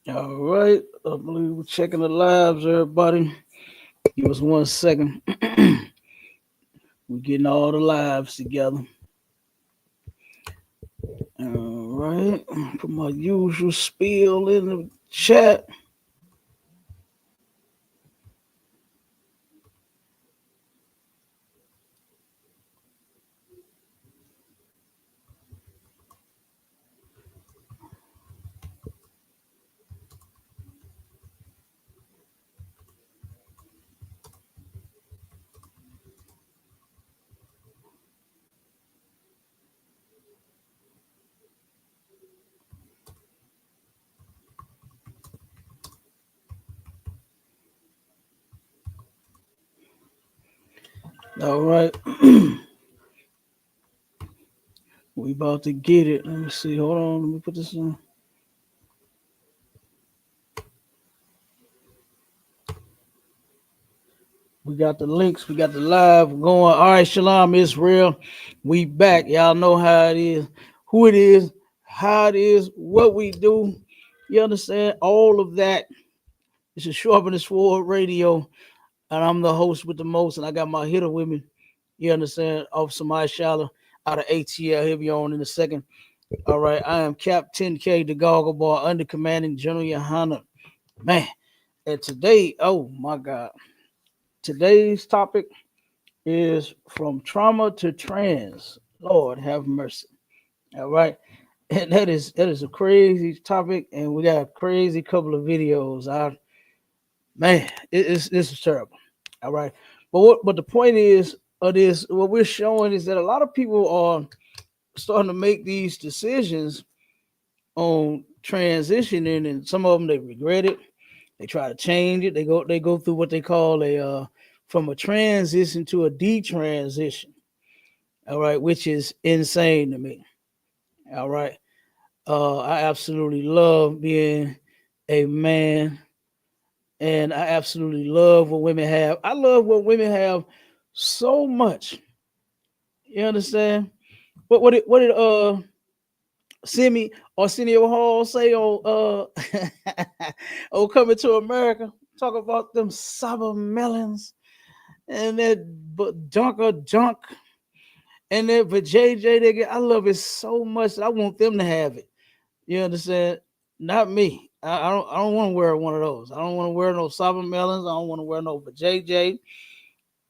All right. I believe we're checking the lives, everybody. Give us 1 second. We're getting all the lives together. All right. Put my usual spiel in the chat. All right. We about to get it. Let me see. Hold on. Let me put this on. We got the links. We got the live going. All right, Shalom Israel. We back. Y'all know how it is, who it is, how it is, what we do. You understand? All of that. It's a Sharpen the Sword Radio. And I'm the host with the most. And I got my hitter with me. You understand? Officer Mike Shala out of ATL. He'll be on in a second. All right. I am Captain K, the Goggle Bar, under commanding General YAHANNA. Man. And today, oh my God. Today's topic is from trauma to trans. Lord have mercy. All right. And that is a crazy topic, and we got a crazy couple of videos. Man, this is terrible. All right. But the point is of this, what we're showing is that a lot of people are starting to make these decisions on transitioning, and some of them they regret it. They try to change it. They go through what they call a from a transition to a detransition. All right, which is insane to me. All right. I absolutely love being a man, and I absolutely love what women have. I love what women have so much. You understand? What did Simi Arsenio Hall say on on Coming to America? Talk about them sour melons and that but dunker dunk and that for JJ they get. I love it so much. I want them to have it. You understand? Not me. I don't want to wear one of those. I don't want to wear no sour melons. I don't want to wear no for JJ.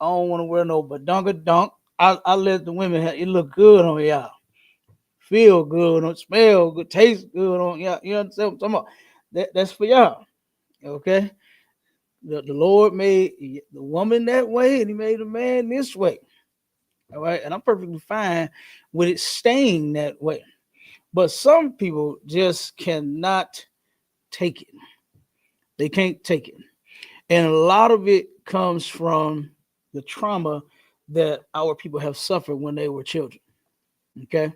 I don't want to wear no badunga dunk. I let the women have it look good on y'all. Feel good on smell good, taste good on y'all. You understand what I'm talking about? That's for y'all. Okay. The Lord made the woman that way and he made the man this way. All right. And I'm perfectly fine with it staying that way. But some people just cannot take it. They can't take it. And a lot of it comes from the trauma that our people have suffered when they were children. Okay.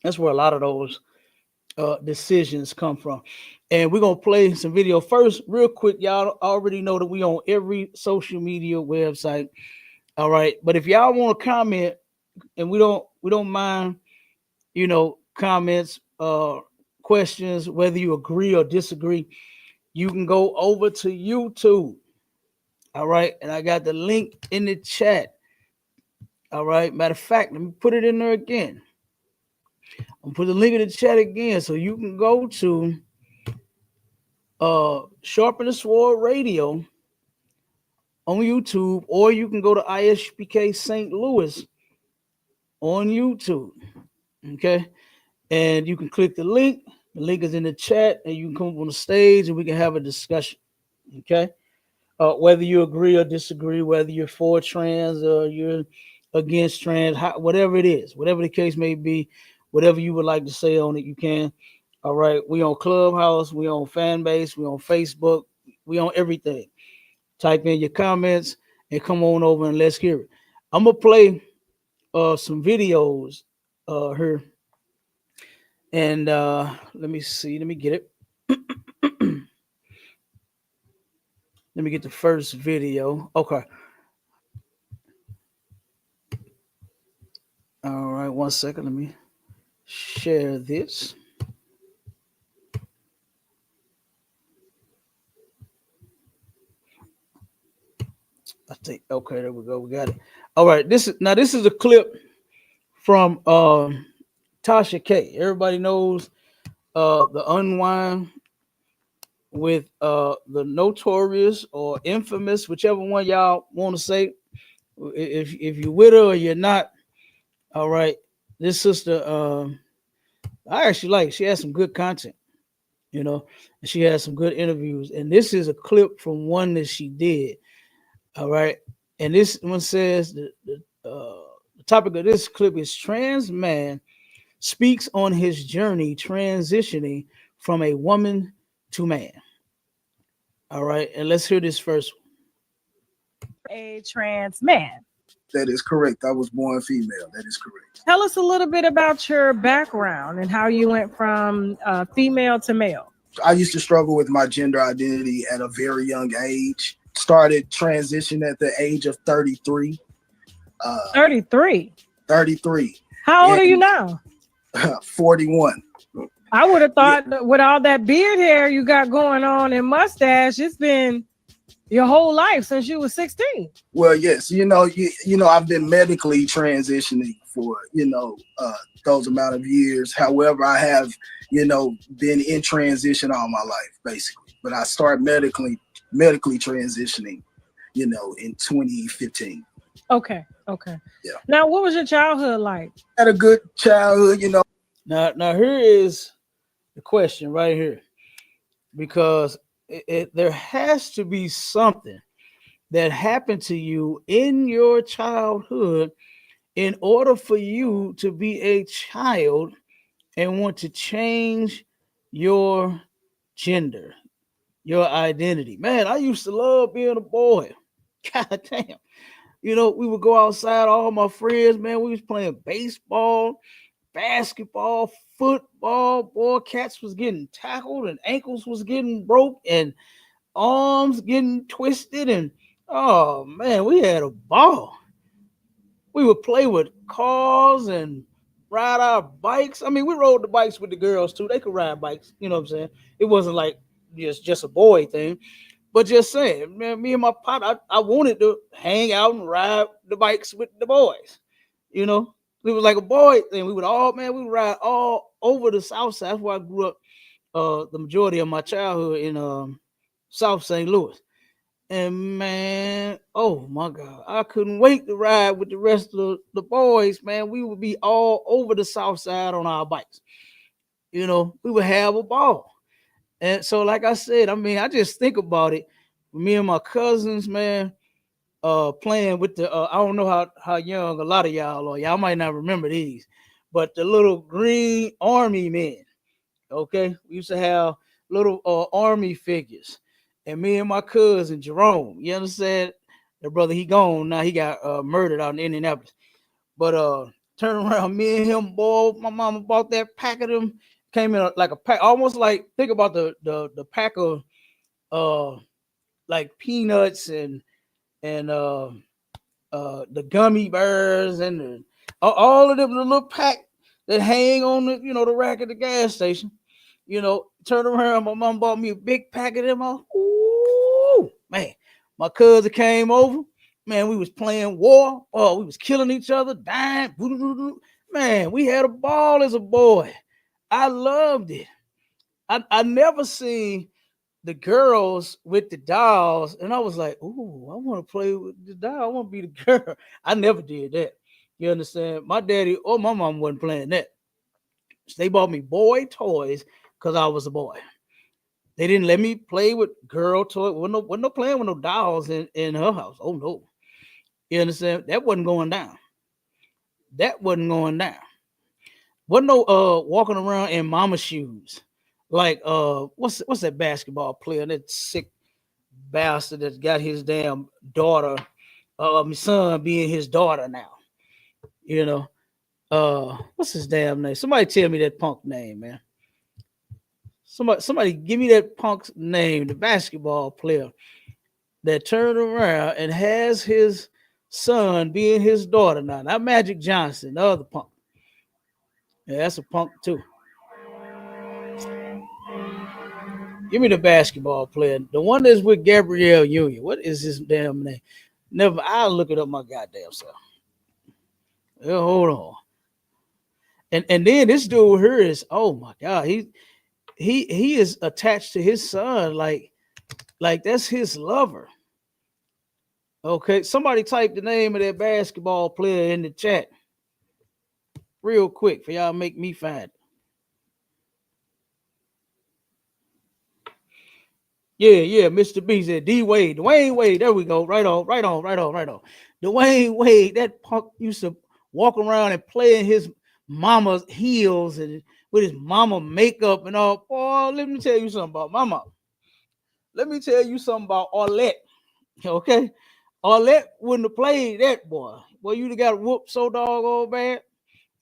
That's where a lot of those decisions come from. And we're going to play some video first, real quick. Y'all already know that we on every social media website. All right. But if y'all want to comment, and we don't mind, comments, questions, whether you agree or disagree, you can go over to YouTube. All right. And I got the link in the chat. All right. Matter of fact, let me put it in there again. I'm put the link in the chat again so you can go to Sharpen the Sword Radio on YouTube, or you can go to ISUPK St. Louis on YouTube. Okay. And you can click the link. The link is in the chat, and you can come up on the stage and we can have a discussion. Okay. Whether you agree or disagree, whether you're for trans or you're against trans, whatever it is, whatever the case may be, whatever you would like to say on it, you can. All right. We on Clubhouse, we on Fanbase, we on Facebook, we on everything. Type in your comments and come on over and let's hear it. I'm gonna play some videos here. And let me see, let me get it. Let me get the first video. Okay. All right, 1 second. Let me. Share this. I think okay, there we go. We got it. All right. This is a clip from Tasha K. Everybody knows the unwind with the notorious or infamous, whichever one y'all want to say. If you're with her or you're not, all right. This sister, I actually like. She has some good content, you know, and she has some good interviews. And this is a clip from one that she did. All right, and this one says the topic of this clip is trans man speaks on his journey transitioning from a woman to man. All right, and let's hear this first one. A trans man. That is correct. I was born female. That is correct. Tell us a little bit about your background and how you went from female to male. I used to struggle with my gender identity at a very young age. Started transition at the age of 33. 33. 33. How old are you now? 41. I would have thought that with all that beard hair you got going on and mustache, it's been your whole life since you were 16. Well, yes, I've been medically transitioning for, those amount of years. However, I have, been in transition all my life, basically. But I started medically transitioning, in 2015. Okay. Yeah. Now, what was your childhood like? Had a good childhood, Now here is the question right here, because there has to be something that happened to you in your childhood in order for you to be a child and want to change your gender, your identity. Man, I used to love being a boy. God damn. We would go outside, all my friends, man, we was playing baseball, basketball, football. Boy, cats was getting tackled and ankles was getting broke and arms getting twisted. And oh man, we had a ball. We would play with cars and ride our bikes. I mean, we rode the bikes with the girls too. They could ride bikes, you know what I'm saying? It wasn't like just a boy thing. But just saying, man, me and my pop, I wanted to hang out and ride the bikes with the boys. It was like a boy thing. We would ride all over the South Side. That's where I grew up the majority of my childhood in South St. Louis. And man, oh my God, I couldn't wait to ride with the rest of the boys, man. We would be all over the South Side on our bikes. We would have a ball. And so, like I said, I mean, I just think about it. Me and my cousins, man, playing with the I don't know how young a lot of y'all are. Y'all might not remember these, but the little green army men. Okay, we used to have little army figures, and me and my cousin Jerome. You understand? The brother, he gone now. He got murdered out in Indianapolis. But turn around, me and him, boy. My mama bought that pack of them. Came in like a pack, almost like think about the pack of like peanuts and the gummy bears and all of them, the little pack that hang on the rack at the gas station. Turn around, my mom bought me a big pack of them. Ooh, man, my cousin came over. Man, we was playing war. Oh, we was killing each other, dying. Man, we had a ball as a boy. I loved it. I never seen the girls with the dolls, and I was like, "Ooh, I want to play with the doll. I want to be the girl." I never did that. You understand? My daddy or my mom wasn't playing that. They bought me boy toys because I was a boy. They didn't let me play with girl toys. Wasn't no playing with no dolls in her house. Oh no. You understand? That wasn't going down. That wasn't going down. Wasn't no walking around in mama shoes. Like what's that basketball player, that sick bastard that's got his damn daughter, my son being his daughter now. What's his damn name? Somebody tell me that punk name, man. Somebody give me that punk's name, the basketball player that turned around and has his son being his daughter now. Not Magic Johnson, the other punk. Yeah, that's a punk too. Give me the basketball player, the one that's with Gabrielle Union. What is his damn name? Never. I'll look it up my goddamn self. Hold on. And then this dude here is, oh my god, he is attached to his son, like that's his lover. Okay, somebody type the name of that basketball player in the chat real quick for y'all. Make me find it. Yeah, Mr. B said D Wade, Dwayne Wade. There we go. Right on, right on, right on, right on. Dwayne Wade, that punk used to walk around and play in his mama's heels and with his mama makeup and all. Boy, let me tell you something about my mama. Let me tell you something about Arlette. Okay, Arlette wouldn't have played that boy. Boy, you'd have got whooped so doggone bad.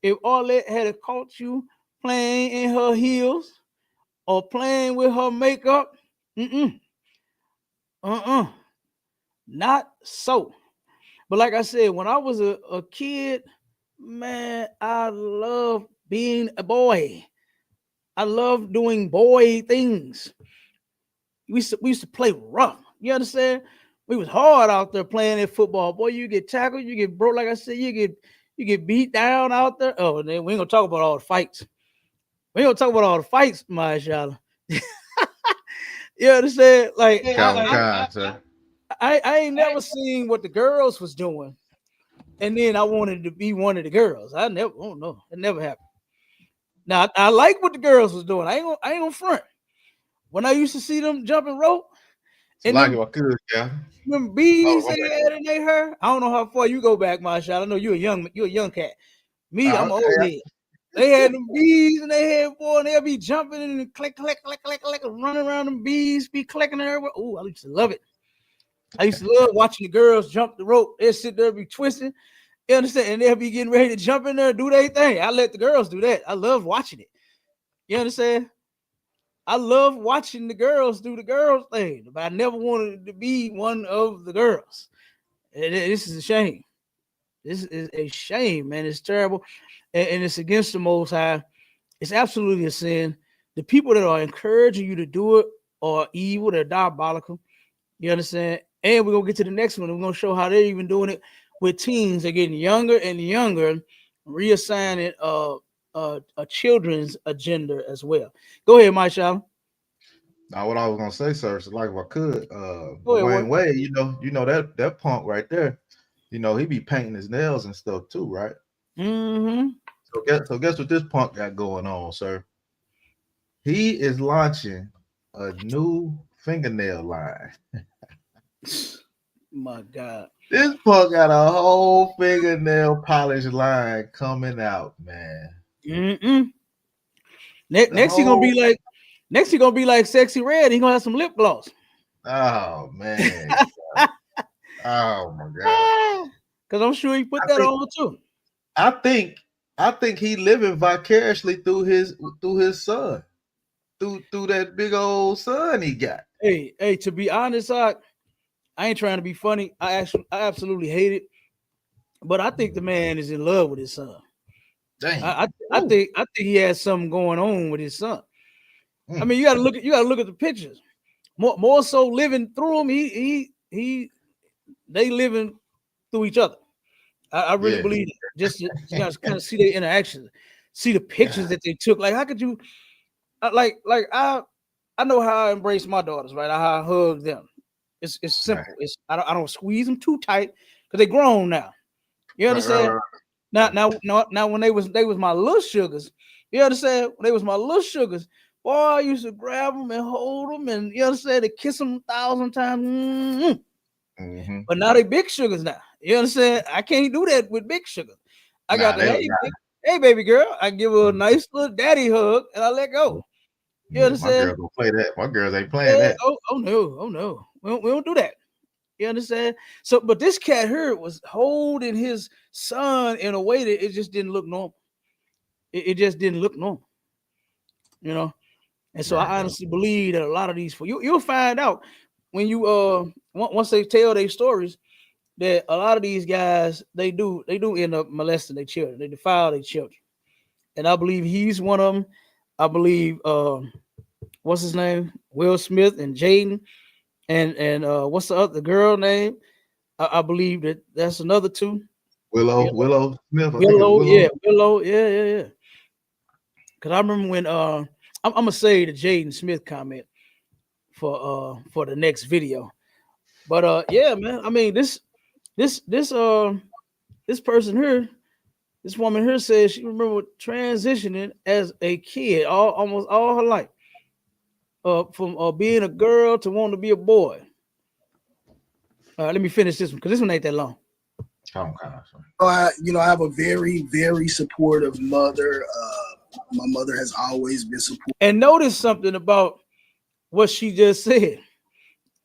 If Arlette had caught you playing in her heels or playing with her makeup, mm-mm, not so. But like I said, when I was a kid, man, I love being a boy. I love doing boy things. We used to play rough. You understand? We was hard out there playing that football. Boy, you get tackled, you get broke. Like I said, you get beat down out there. Oh, and then we ain't gonna talk about all the fights. We ain't gonna talk about all the fights, my shala. You understand? Like Count time, sir. I ain't never seen what the girls was doing, and then I wanted to be one of the girls. Oh no, it never happened. Now I like what the girls was doing. I ain't gonna front. When I used to see them jumping rope It's and like if I could, yeah. them bees Oh, they okay. had in their hair. I don't know how far you go back, Marshall. I know you're a young cat. Me, I'm an old Hey, head. They had them bees in their head, boy, and they'll be jumping and click, click, click, click, click, and running around them bees, be clicking everywhere. Oh, I used to love it. I used to love watching the girls jump the rope. They'll sit there, be twisting. You understand? And they'll be getting ready to jump in there and do their thing. I let the girls do that. I love watching it. You understand? I love watching the girls do the girls thing, but I never wanted to be one of the girls. And this is a shame. This is a shame, man. It's terrible. And it's against the Most High. It's absolutely a sin. The people that are encouraging you to do it are evil. They're diabolical. You understand? And we're going to get to the next one. We're going to show how they're even doing it with teens. They're getting younger and younger, reassigning a children's agenda as well. Go ahead, Mike Shalom. now what I was gonna say, sir, is like if I could, Go ahead, Dwayne what? Wade, you know that punk right there, he be painting his nails and stuff too, right? Mm-hmm. So guess what this punk got going on, sir? He is launching a new fingernail line. My God. This punk got a whole fingernail polish line coming out, man. Mm-mm. The Next, he gonna whole be like, Sexy Red. He gonna have some lip gloss. oh man. Oh my god. Because I'm sure he put I that think on too. I think I think he living vicariously through his son. Through that big old son he got. Hey, to be honest, I ain't trying to be funny. I absolutely hate it. But I think the man is in love with his son. Damn. I think he has something going on with his son. I Mm, mean, you gotta look at the pictures. More so living through him. They living through each other. I really yeah. believe that. Just you guys kind of see their interactions, see the pictures God. that they took. Like, how could you I know how I embrace my daughters, right? How I hug them. It's Right. simple. I don't squeeze them too tight because they grown now. You Right, right, understand? right. Now, Right. now, now, now, when they was my little sugars, you understand? When they was my little sugars, boy, I used to grab them and hold them, and you understand, to kiss them 1,000 times. Mm-hmm. But now they big sugars now. You understand? I can't do that with big sugar. I got Nah, the they hey, baby girl. I give her a nice little daddy hug, and I let go. You yeah, my understand? girls don't play that. My girls ain't playing Yeah. that. Oh no. Oh no. We don't do that. You understand? So, but this cat here was holding his son in a way that it just didn't look normal. It just didn't look normal, you know. And so Right. I honestly believe that a lot of these, you'll find out when you once they tell their stories that a lot of these guys they do end up molesting their children. They defile their children, and I believe he's one of them. I believe what's his name, Will Smith and Jaden, and what's the other girl name? I believe that's another two. Willow Yeah. Willow Smith. I think it's Willow, Willow. yeah, Willow, yeah. Because I remember when I'm gonna say the Jaden Smith comment for the next video. But yeah, man. I mean this this person here, this woman here says she remember transitioning as a kid, almost all her life, from being a girl to wanting to be a boy. Let me finish this one because this one ain't that long. I have a very, very supportive mother. My mother has always been supportive. And notice something about what she just said.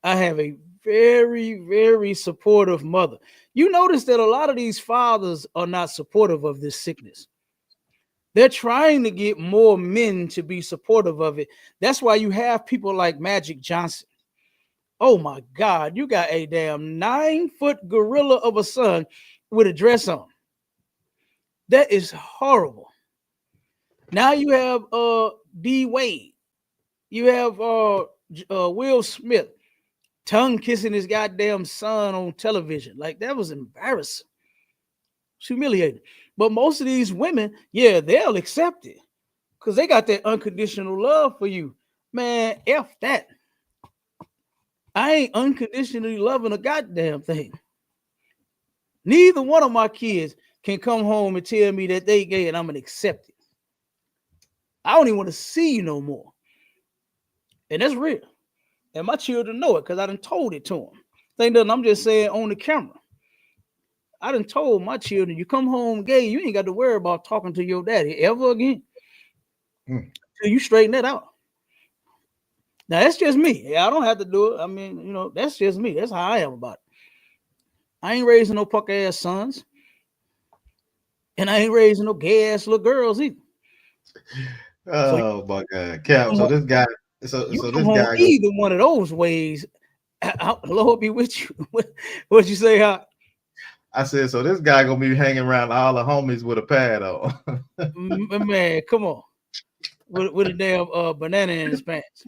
I have a very, very supportive mother. You notice that a lot of these fathers are not supportive of this sickness. They're trying to get more men to be supportive of it. That's why you have people like Magic Johnson. Oh my God, you got a damn 9-foot gorilla of a son with a dress on. That is horrible. Now you have D Wade. You have Will Smith tongue kissing his goddamn son on television. Like, that was embarrassing. It's humiliating. But most of these women, yeah, they'll accept it because they got that unconditional love for you. Man, F that. I ain't unconditionally loving a goddamn thing. Neither one of my kids can come home and tell me that they gay and I'm gonna accept it. I don't even want to see you no more. And that's real. And my children know it because I done told it to them. Think that I'm just saying on the camera. I done told my children, you come home gay, you ain't got to worry about talking to your daddy ever again. Till you straighten that out. Now, that's just me. Yeah, I don't have to do it. I mean, that's just me. That's how I am about it. I ain't raising no punk ass sons. And I ain't raising no gay ass little girls either. Oh my God, Cap. So this guy, so this guy, either one of those ways, Lord be with you. What'd you say, Hot? I said, so this guy gonna be hanging around all the homies with a pad on. Man, come on, with a damn banana in his pants.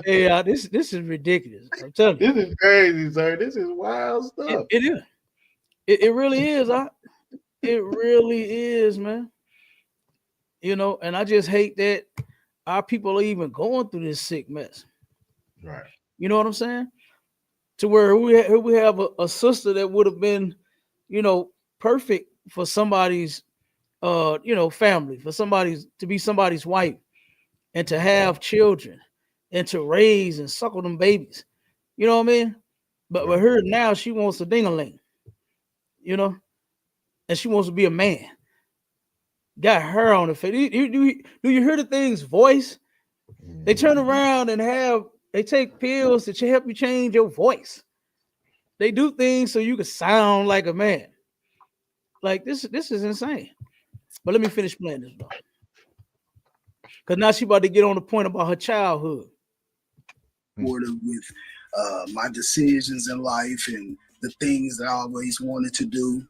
Yeah, this is ridiculous. I'm telling you, this is crazy, sir. This is wild stuff. It is. It really is. It really is, man. And I just hate that our people are even going through this sick mess. Right. You know what I'm saying? To where we have a sister that would have been, perfect for somebody's, family, for somebody's to be somebody's wife, and to have children, and to raise and suckle them babies. You know what I mean? But with her now, she wants a ding-a-ling, and she wants to be a man. Got her on the face. Do you hear the thing's voice? They turn around and they take pills to help you change your voice. They do things so you can sound like a man. Like, this is insane. But let me finish playing this, bro. Because now she about to get on the point about her childhood. Supportive with my decisions in life and the things that I always wanted to do.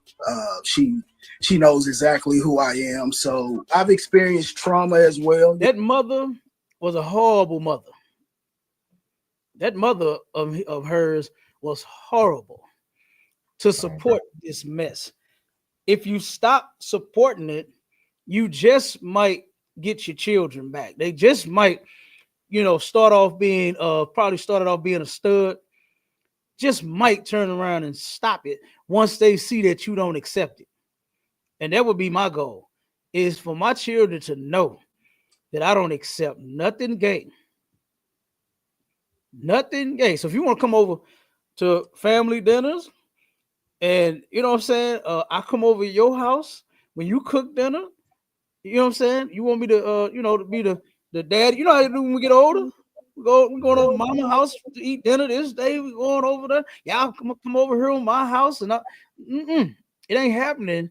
She knows exactly who I am. So I've experienced trauma as well. That mother was a horrible mother. That mother of hers was horrible to support this mess. If you stop supporting it, you just might get your children back. They just might, start off being probably started off being a stud. Just might turn around and stop it once they see that you don't accept it. And that would be my goal, is for my children to know that I don't accept nothing gay. Nothing gay. So if you want to come over to family dinners and, you know what I'm saying, I come over to your house when you cook dinner, you know what I'm saying? You want me to, to be the dad. You know how you do when we get older? We're going over mama's house to eat dinner this day. We're going over there. Y'all come over here on my house. And it ain't happening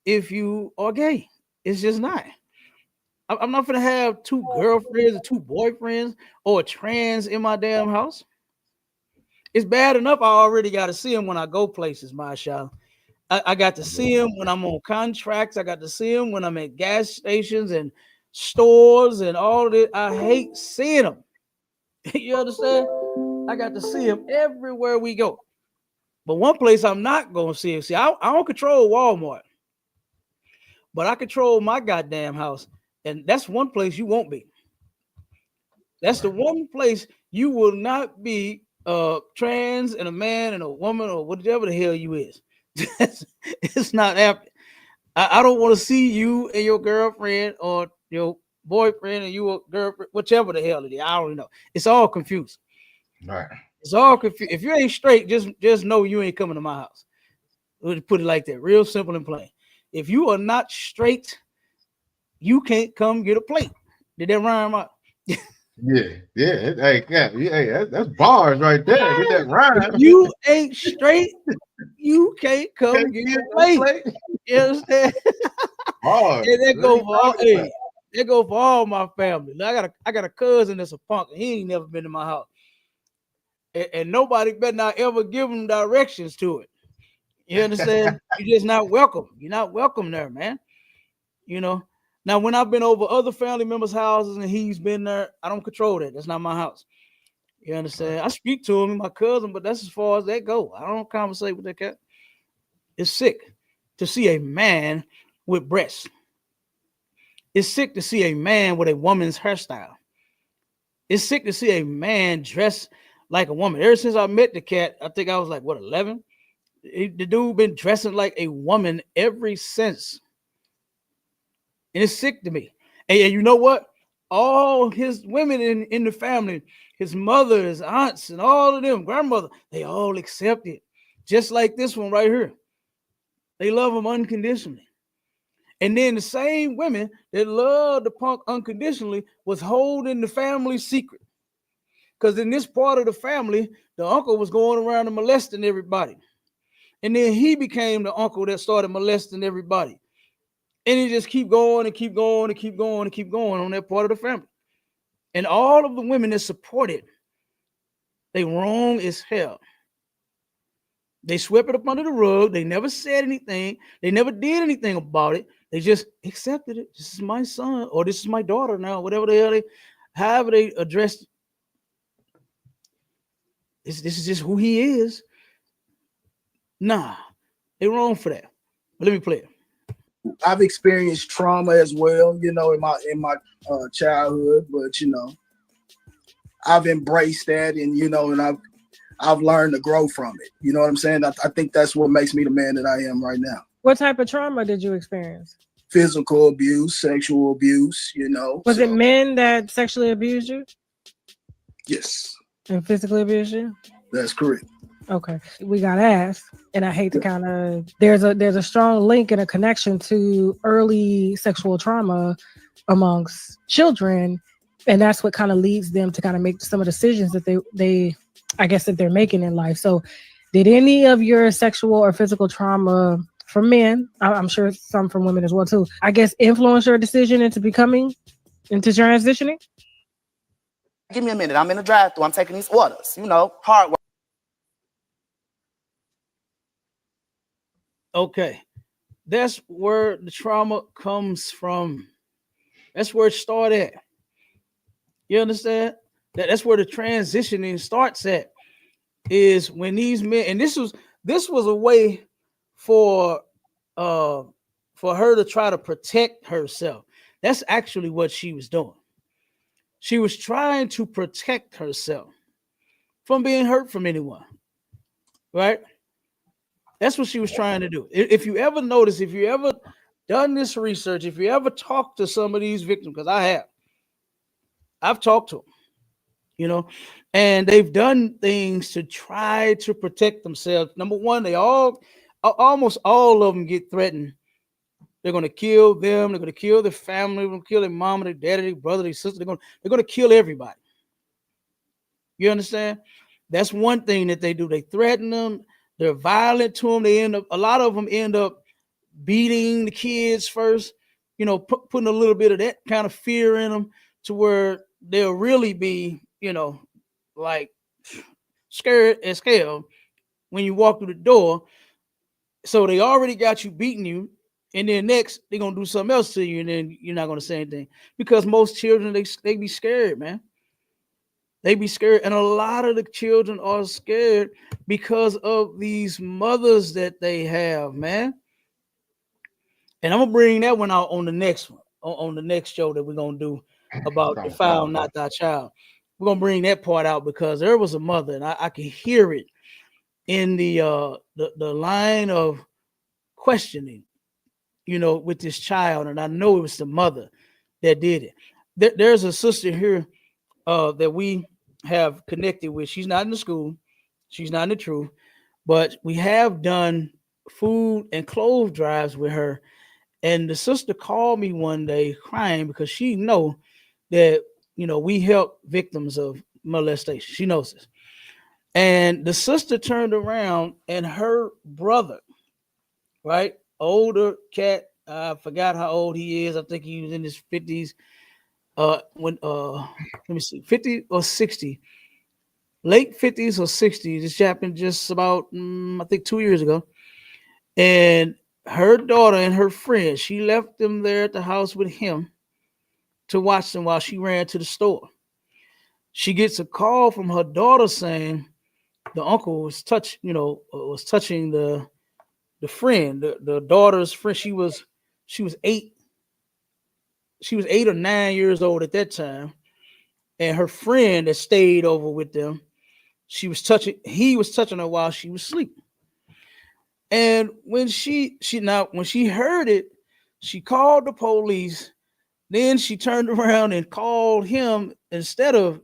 if you are gay. It's just not. I'm not gonna have two girlfriends or two boyfriends or a trans in my damn house. It's bad enough I already got to see them when I go places, mashallah. I got to see them when I'm on contracts. I got to see them when I'm at gas stations and stores and all of that. I hate seeing them. You understand? I got to see him everywhere we go. But one place I'm not gonna see him. See, I don't control Walmart, but I control my goddamn house, and that's one place you won't be. That's the one place you will not be trans and a man and a woman or whatever the hell you is. It's not happening. I don't want to see you and your girlfriend or your boyfriend and you a girlfriend, whichever the hell it is. I don't know. It's all confused. Right. It's all confused. If you ain't straight, just know you ain't coming to my house. We'll put it like that, real simple and plain. If you are not straight, you can't come get a plate. Did that rhyme out? Yeah. Hey, that's bars right there. Did that rhyme? If you ain't straight, you can't come get a plate. You understand? Bars. And that go Really for all, talking hey, about. that go for all my family. I got a cousin that's a punk. And he ain't never been to my house, and nobody better not ever give him directions to it. You understand? You're just not welcome. You're not welcome there, man. You know. Now, when I've been over other family members' houses and he's been there, I don't control that. That's not my house. You understand? I speak to him, my cousin, but that's as far as that go. I don't conversate with that cat. It's sick to see a man with breasts. It's sick to see a man with a woman's hairstyle. It's sick to see a man dressed like a woman. Ever since I met the cat, I think I was like, what, 11? The dude been dressing like a woman ever since. And it's sick to me. And you know what? All his women in the family, his mother, his aunts, and all of them, grandmother, they all accept it. Just like this one right here. They love him unconditionally. And then the same women that loved the punk unconditionally was holding the family secret. Because in this part of the family, the uncle was going around and molesting everybody. And then he became the uncle that started molesting everybody. And he just keep going and keep going and keep going and keep going on that part of the family. And all of the women that supported, they wrong as hell. They swept it up under the rug. They never said anything. They never did anything about it. They just accepted it. This is my son, or this is my daughter now, whatever the hell however they addressed it. This is just who he is. Nah, they wrong for that. But let me play it. I've experienced trauma as well, in my childhood, but I've embraced that, and I've learned to grow from it. You know what I'm saying? I think that's what makes me the man that I am right now. What type of trauma did you experience? Physical abuse, sexual abuse, Was it men that sexually abused you? Yes. And physically abused you? That's correct. Okay. We got asked, and I hate to kind of, there's a strong link and a connection to early sexual trauma amongst children. And that's what kind of leads them to kind of make some of the decisions that they I guess that they're making in life. So did any of your sexual or physical trauma from men, I'm sure some from women as well too, I guess influence your decision into transitioning? Give me a minute. I'm in the drive-thru. I'm taking these orders. Hard work. Okay. That's where the trauma comes from. That's where it started. You understand? That's where the transitioning starts at. Is when these men, and this was a way for her to try to protect herself. That's actually what she was doing. She was trying to protect herself from being hurt from anyone. Right? That's what she was trying to do. If you ever notice, if you ever done this research, if you ever talked to some of these victims, because I've talked to them, and they've done things to try to protect themselves. Number one, almost all of them get threatened. They're going to kill them. They're going to kill their family. They're going to kill their mama, their daddy, their brother, their sister. They're going to kill everybody. You understand? That's one thing that they do. They threaten them. They're violent to them. A lot of them end up beating the kids first, putting a little bit of that kind of fear in them to where they'll really be, like scared as hell when you walk through the door. So they already got you beating you. And then next, they're going to do something else to you. And then you're not going to say anything. Because most children, they be scared, man. They be scared, and a lot of the children are scared because of these mothers that they have, man. And I'm gonna bring that one out on the next one, on the next show that we're gonna do about defile not thy child. We're gonna bring that part out because there was a mother, and I could hear it in the line of questioning, with this child, and I know it was the mother that did it. There's a sister here that we have connected with. She's not in the school, she's not in the truth, but we have done food and clothes drives with her. And the sister called me one day crying because she know that we help victims of molestation. She knows this. And the sister turned around and her brother, right, older cat, I forgot how old he is. I think he was in his 50s. When let me see, 50 or 60, late 50s or 60s. This happened just about I think 2 years ago. And her daughter and her friend, she left them there at the house with him to watch them while she ran to the store. She gets a call from her daughter saying the uncle was touching the friend, the daughter's friend. She was 8. She was 8 or 9 years old at that time. And her friend that stayed over with them, he was touching her while she was sleeping. And when she heard it, she called the police. Then she turned around and called him instead of,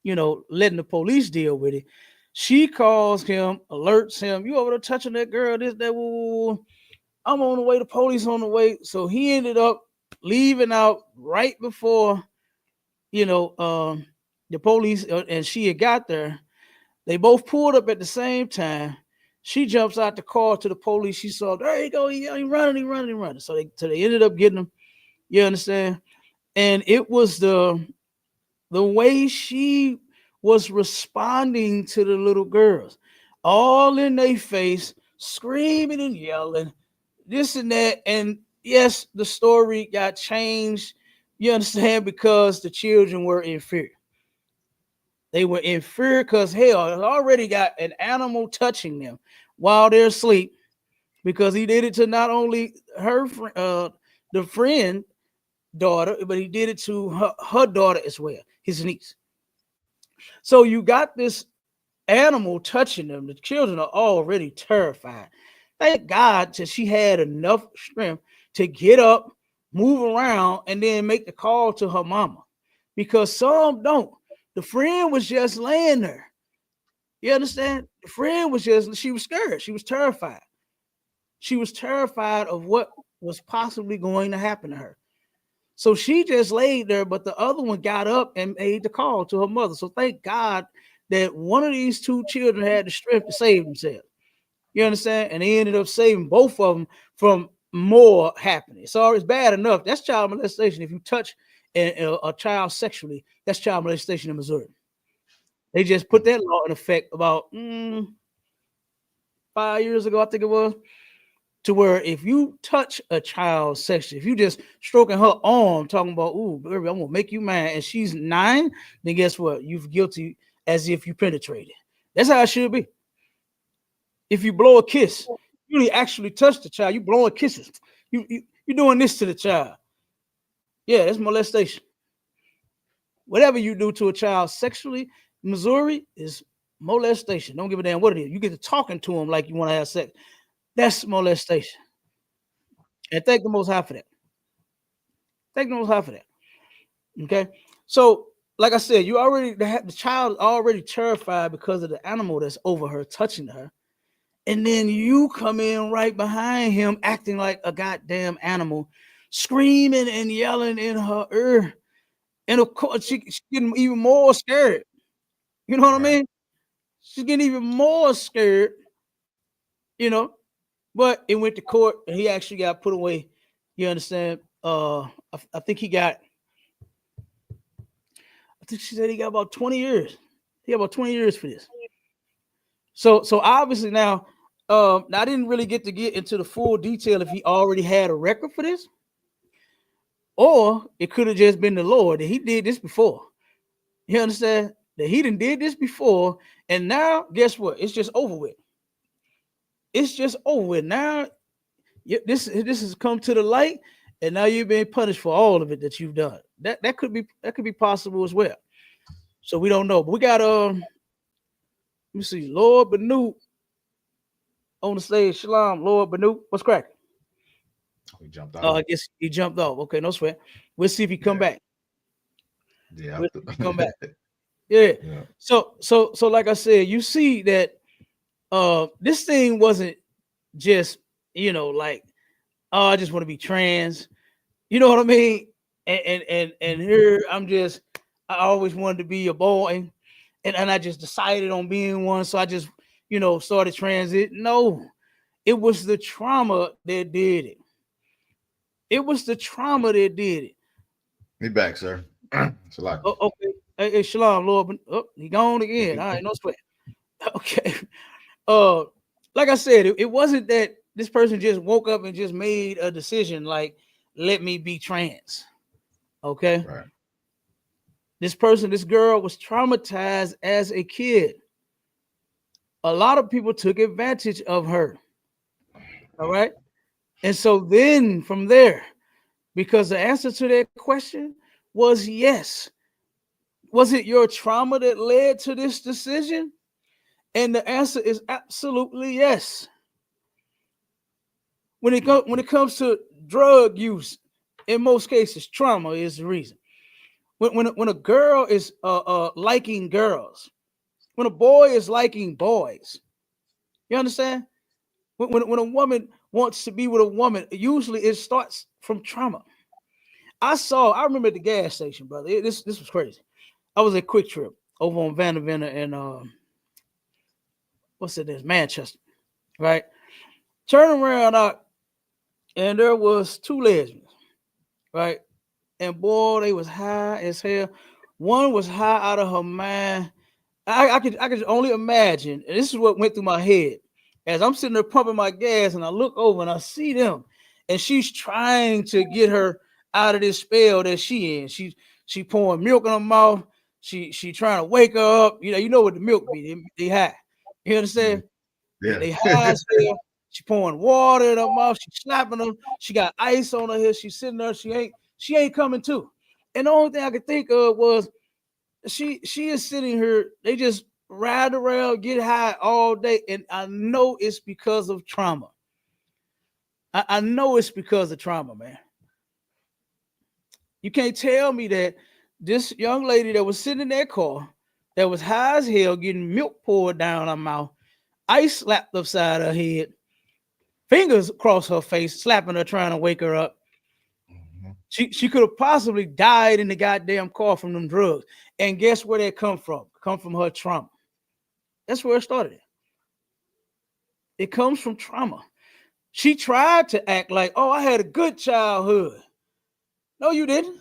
letting the police deal with it. She calls him, alerts him, you over there touching that girl, this, that, woo, woo, woo. I'm on the way, the police on the way. So he ended up leaving out right before, the police and she had got there. They both pulled up at the same time. She jumps out the car to the police. She saw, there you go, he running. So they ended up getting him. You understand? And it was the way she was responding to the little girls, all in their face, screaming and yelling, this and that. And yes, the story got changed. You understand? Because the children were in fear. They were in fear because hell, it already got an animal touching them while they're asleep, because he did it to not only her the friend daughter, but he did it to her daughter as well, his niece. So you got this animal touching them. The children are already terrified. Thank God that she had enough strength to get up, move around, and then make the call to her mama, because some don't. The friend was just laying there. You understand? The friend was she was scared. She was terrified. She was terrified of what was possibly going to happen to her. So she just laid there, but the other one got up and made the call to her mother. So thank God that one of these two children had the strength to save themselves. You understand? And they ended up saving both of them from more happening. So it's bad enough. That's child molestation. If you touch a child sexually, that's child molestation in Missouri. They just put that law in effect about 5 years ago, I think it was, to where if you touch a child sexually, if you just stroking her arm, talking about, ooh, baby, I'm gonna make you mad, and she's 9, then guess what? You're guilty as if you penetrated. That's how it should be. If you blow a kiss, you didn't actually touch the child. You blowing kisses. You're doing this to the child. Yeah, that's molestation. Whatever you do to a child sexually, Missouri is molestation. Don't give a damn what it is. You get to talking to them like you want to have sex. That's molestation. And thank the Most High for that. Thank the Most High for that. Okay. So, like I said, the child is already terrified because of the animal that's over her, touching her. And then you come in right behind him, acting like a goddamn animal, screaming and yelling in her ear. And of course, she's getting even more scared. You know what I mean? She's getting even more scared, But it went to court and he actually got put away. You understand? I think she said he got about 20 years. He got about 20 years for this. So obviously now, I didn't really get into the full detail if he already had a record for this, or it could have just been the Lord that he did this before. You understand? that he done did this before, and now guess what? It's just over with. It's just over with. Now this has come to the light, and now you're being punished for all of it that you've done. That could be possible as well. So we don't know. But we got let me see, Lord Banu on the stage. Shalom, Lord Banu. What's cracking? He jumped Oh, out. I guess he jumped off. Okay, no sweat. We'll see if he come back. Yeah. We'll see if he come back. Yeah. So like I said, you see that this thing wasn't just, like, oh, I just want to be trans. You know what I mean? And here I always wanted to be a boy, and I just decided on being one. So I just, started transit. No, it was the trauma that did it. It was the trauma that did it. He back, sir. It's a lot. Oh, okay. Hey, Shalom, Lord. Oh, he gone again. All right, no sweat. Okay. Like I said, it wasn't that this person just woke up and just made a decision like, let me be trans. Okay. Right. This girl was traumatized as a kid. A lot of people took advantage of her. All right. And so then from there, because the answer to that question was yes. Was it your trauma that led to this decision? And the answer is absolutely yes. When it comes to drug use, in most cases, trauma is the reason. When a girl is liking girls, when a boy is liking boys, you understand? When a woman wants to be with a woman, usually it starts from trauma. I remember at the gas station, brother. This was crazy. I was at Quick Trip over on Vanderbilt and what's it? There's Manchester, right? Turn around out, and there was two lesbians, right? And boy, they was high as hell. One was high out of her mind. I could only imagine, and this is what went through my head as I'm sitting there pumping my gas, and I look over and I see them, and she's trying to get her out of this spell that she in. She pouring milk in her mouth. She trying to wake her up. You know what the milk be? They high. You understand? Yeah. They high as hell. She pouring water in her mouth. She slapping them. She got ice on her head. She's sitting there. She ain't coming to. And the only thing I could think of was she is sitting here. They just ride around, get high all day. And I know it's because of trauma. I know it's because of trauma, man. You can't tell me that this young lady that was sitting in that car that was high as hell, getting milk poured down her mouth, ice slapped upside her head, fingers across her face, slapping her, trying to wake her up. Mm-hmm. She could have possibly died in the goddamn car from them drugs. And guess where that come from? Come from her trauma. That's where it started. It comes from trauma. She tried to act like, oh, I had a good childhood. No, you didn't.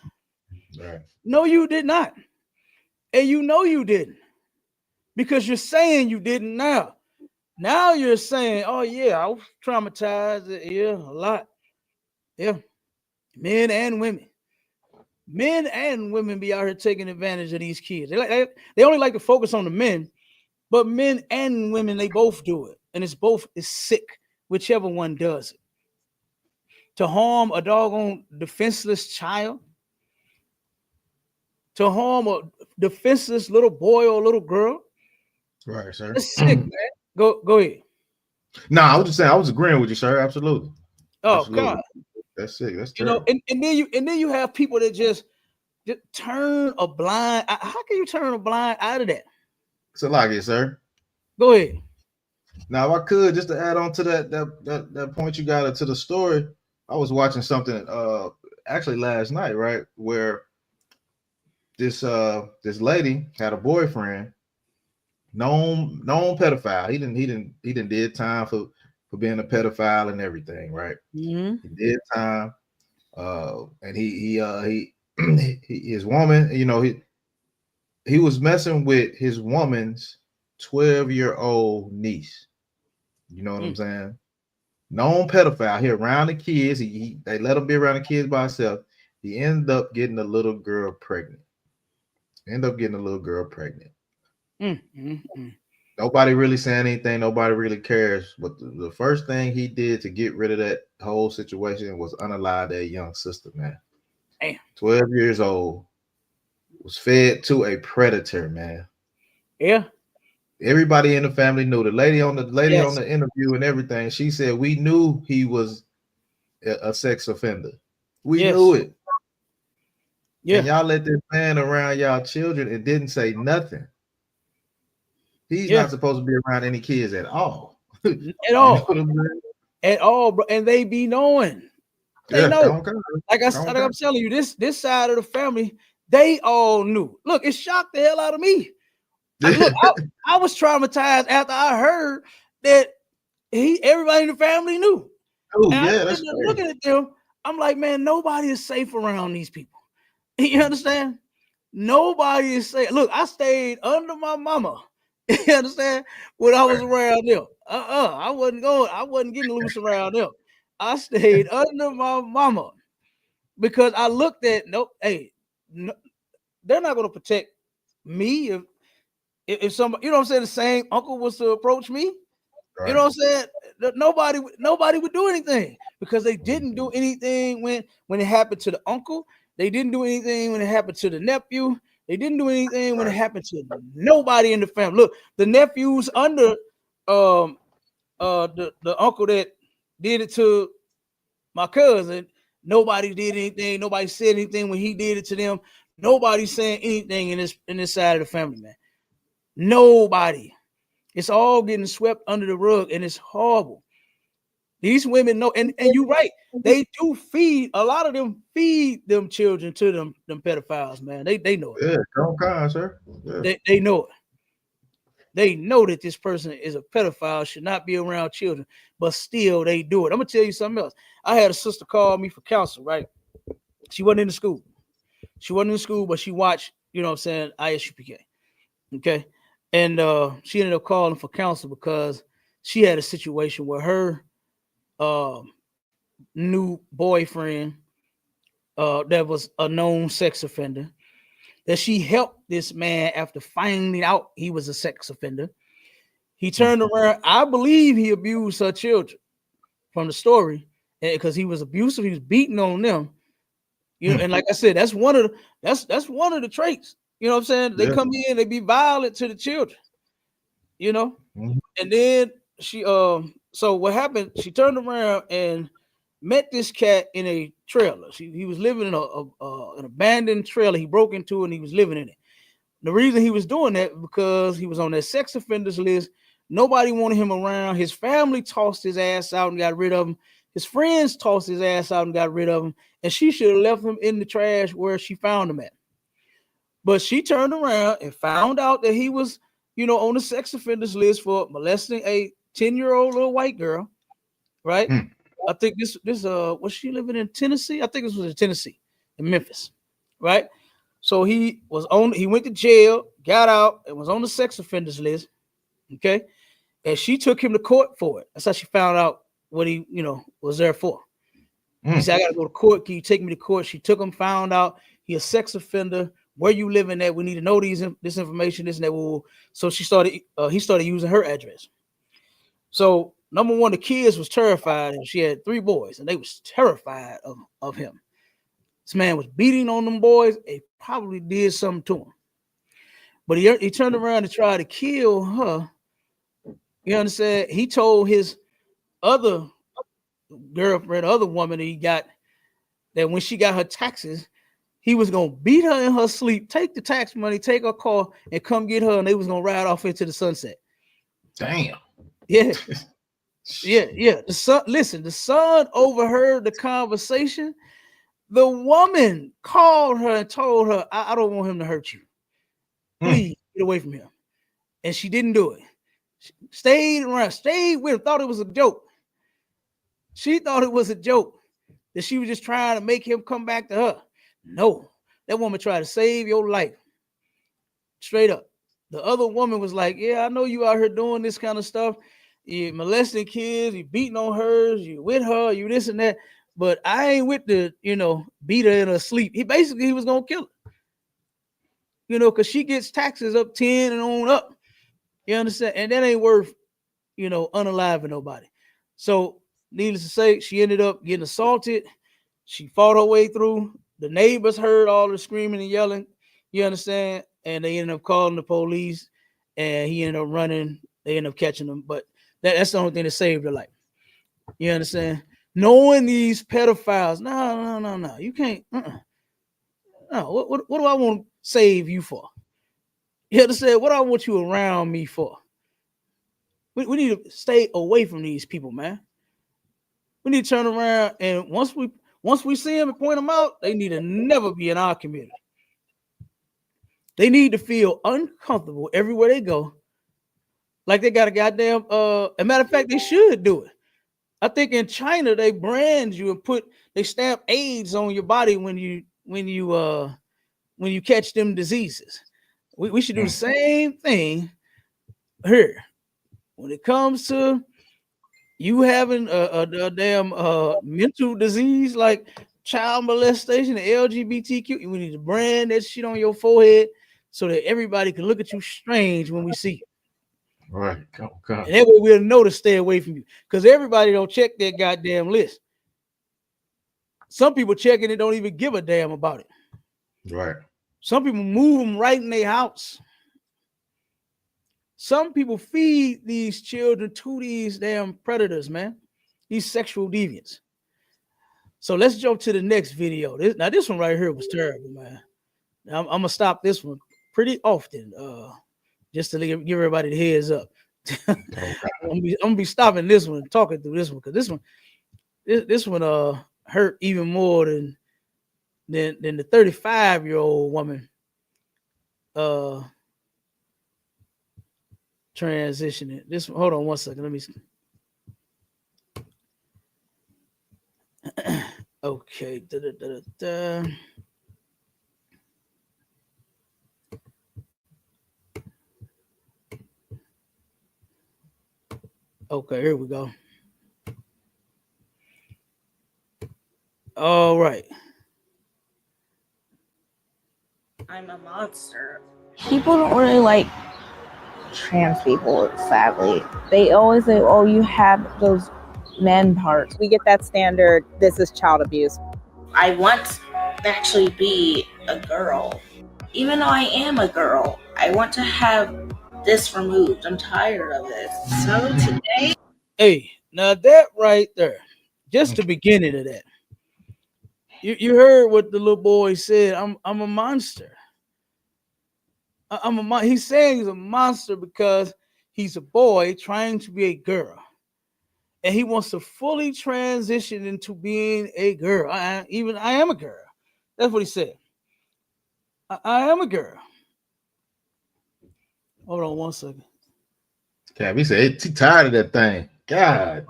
Right. No, you did not. And you know you didn't. Because you're saying you didn't now. Now you're saying, oh, yeah, I was traumatized. Yeah, a lot. Yeah. Men and women. Men and women be out here taking advantage of these kids. They only like to focus on the men, but men and women, they both do it. And it's sick, whichever one does it. To harm a doggone defenseless child, to harm a defenseless little boy or little girl. Right, sir. It's sick, man. Go ahead. No, I was just saying, I was agreeing with you, sir. Absolutely. Oh, absolutely. God. That's sick. That's terrible. And then you have people that just turn a blind. How can you turn a blind out of that? It's a lot, sir. Go ahead. Now, if I could, just to add on to that point you got to the story, I was watching something actually last night, right, where this lady had a boyfriend, known pedophile. He didn't did time for being a pedophile and everything, right? Mm-hmm. He did time, and he his woman, he was messing with his woman's 12-year-old niece. You know what I'm saying? Known pedophile. He around the kids. They let him be around the kids by himself. He ended up getting a little girl pregnant. Nobody really saying anything. Nobody really cares. But the first thing he did to get rid of that whole situation was unalive that young sister, man. Damn. 12 years old, was fed to a predator, man. Yeah. Everybody in the family knew. The lady on Yes. the interview and everything, she said we knew he was a sex offender. We Yes. knew it. Yeah. And y'all let this man around y'all children and didn't say nothing. He's Yeah. not supposed to be around any kids at all. At You know all. what I'm saying? At all, bro. And they be knowing. They Yeah, know. come on. Like I'm telling you, this side of the family, they all knew. Look, it shocked the hell out of me. Look, I was traumatized after I heard that everybody in the family knew. Oh, And yeah, I'm that's sitting there looking at them. I'm like, man, nobody is safe around these people. You understand? Nobody is safe. Look, I stayed under my mama. You understand? When I was around them. I wasn't going, I wasn't getting loose around them. I stayed under my mama because I looked at they're not gonna protect me if somebody, you know what I'm saying, the same uncle was to approach me. You know what I'm saying? Nobody would do anything because they didn't do anything when it happened to the uncle. They didn't do anything when it happened to the nephew. They didn't do anything when it happened to nobody in the family. Look, the nephew's under the uncle that did it to my cousin. Nobody did anything. Nobody said anything when he did it to them. Nobody's saying anything in this side of the family, man. Nobody. It's all getting swept under the rug, and it's horrible. These women know, and you're right. They do feed, a lot of them feed them children to them pedophiles, man. They know it. Yeah, come on, sir. Yeah. They know it. They know that this person is a pedophile, should not be around children, but still they do it. I'm gonna tell you something else. I had a sister call me for counsel, right? She wasn't in the school. She wasn't in the school, but she watched, you know what I'm saying, ISUPK. Okay. And she ended up calling for counsel because she had a situation where her new boyfriend that was a known sex offender, that she helped this man after finding out he was a sex offender. He turned around. I believe he abused her children from the story because he was abusive. He was beating on them. You know, and like I said, that's one of the traits. You know what I'm saying? They come in, they be violent to the children. You know, and then she so what happened? She turned around and met this cat in a trailer. He was living in an abandoned trailer. He broke into it and he was living in it. The reason he was doing that because he was on that sex offenders list. Nobody wanted him around. His family tossed his ass out and got rid of him. His friends tossed his ass out and got rid of him. And she should have left him in the trash where she found him at. But she turned around and found out that he was, you know, on the sex offenders list for molesting a 10-year-old little white girl, right? I think this was she living in Tennessee? I think this was in Tennessee, in Memphis, right? So he went to jail, got out, and was on the sex offenders list. Okay. And she took him to court for it. That's how she found out what he, you know, was there for. He said, I gotta go to court. Can you take me to court? She took him, found out he a sex offender. Where you living at? We need to know this information, this and that. So he started using her address. So number one, the kids was terrified, and she had 3 boys, and they was terrified of him. This man was beating on them boys. He probably did something to him. But he turned around to try to kill her. You understand? He told his other girlfriend, other woman that he got, that when she got her taxes, he was gonna beat her in her sleep, take the tax money, take her car, and come get her, and they was gonna ride off into the sunset. Damn. Yeah. Yeah. The son overheard the conversation. The woman called her and told her, I don't want him to hurt you. Please get away from him. And she didn't do it. She stayed with him, thought it was a joke. She thought it was a joke, that she was just trying to make him come back to her. No, that woman tried to save your life. Straight up. The other woman was like, yeah, I know you out here doing this kind of stuff. You molesting kids, you beating on hers, you with her, you this and that. But I ain't with the, you know, beat her in her sleep. He was gonna kill her. because she gets taxes up 10 and on up. You understand? And that ain't worth, unaliving nobody. So, needless to say, she ended up getting assaulted. She fought her way through. The neighbors heard all the screaming and yelling. You understand? And they ended up calling the police, and he ended up running. They ended up catching him. But that's the only thing that saved her life. You understand? Knowing these pedophiles, no, you can't. No, what do I want to save you for? You understand? What do I want you around me for? We need to stay away from these people, man. We need to turn around, and once we see them and point them out, they need to never be in our community. They need to feel uncomfortable everywhere they go. Like they got a goddamn a matter of fact, they should do it. I think in China they brand you and they stamp AIDS on your body when you catch them diseases. We should do the same thing here. When it comes to you having a damn mental disease like child molestation and LGBTQ, we need to brand that shit on your forehead so that everybody can look at you strange when we see you. Right. God. And that way we'll know to stay away from you. Because everybody don't check that goddamn list. Some people check it and don't even give a damn about it. Right. Some people move them right in their house. Some people feed these children to these damn predators, man. These sexual deviants. So let's jump to the next video. This one right here was terrible, man. I'm gonna stop this one pretty often, just to give everybody the heads up. I'm gonna be stopping this one, talking through this one, because this one hurt even more than the 35-year-old woman transitioning. This one, hold on one second. Let me see. Okay. Okay, here we go. All right. I'm a monster. People don't really like trans people, sadly. They always say, oh, you have those men parts. We get that standard, this is child abuse. I want to actually be a girl. Even though I am a girl, I want to have this removed. I'm tired of it. So today... Hey, now that right there, just the beginning of that. You heard what the little boy said. I'm a monster. He's saying he's a monster because he's a boy trying to be a girl. And he wants to fully transition into being a girl. I am a girl. That's what he said. I am a girl. Hold on one second. Cap, he said he's tired of that thing. God.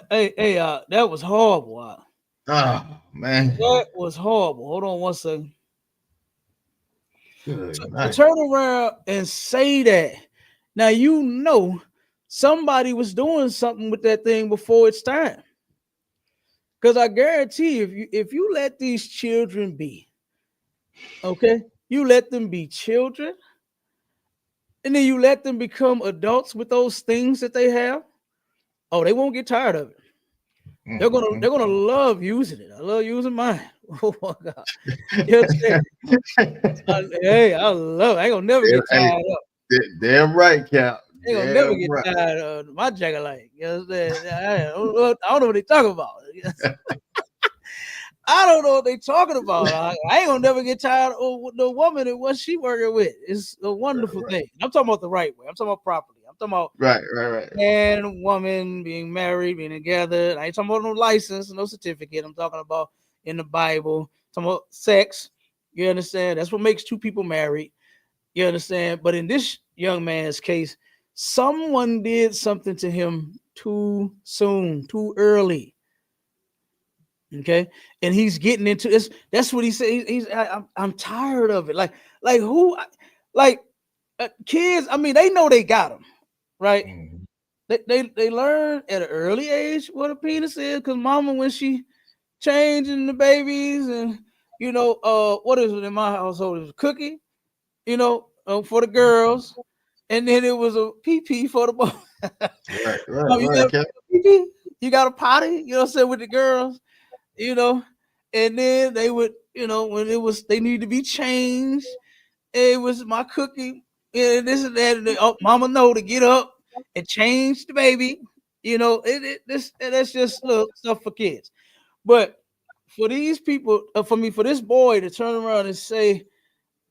Hey, that was horrible. Oh man, that was horrible. Hold on one second. To turn around and say that. Now somebody was doing something with that thing before it's time. Because I guarantee if you let these children be, okay, you let them be children, and then you let them become adults with those things that they have. Oh, they won't get tired of it. They're gonna love using it. I love using mine. Oh my God. You understand? Hey, I love it. I ain't gonna never get tired of. Damn right, Cap. They gonna never get tired of my jacket like. You understand? I don't know what they talking about. I don't know what they talking about. I ain't gonna never get tired of the woman and what she working with. It's a wonderful thing. I'm talking about the right way. I'm talking about properly. I'm talking about right. Man and woman being married, being together. I ain't talking about no license, no certificate. I'm talking about in the Bible. I'm talking about sex. You understand? That's what makes two people married. You understand? But in this young man's case, someone did something to him too soon, too early. Okay, and he's getting into this. That's what he said. I'm tired of it. Like who? Like kids. I mean, they know they got them, right? Mm-hmm. They learn at an early age what a penis is. Because mama, when she changing the babies and what is it in my household? It was a cookie, for the girls, and then it was a pee for the boys. Right, You right, got Cap. a pee, you got a potty, what I'm saying, with the girls, and then they would, when they need to be changed, it was my cookie, this and that, and mama know to get up and change the baby, that's just little stuff for kids. But for these people, for this boy to turn around and say,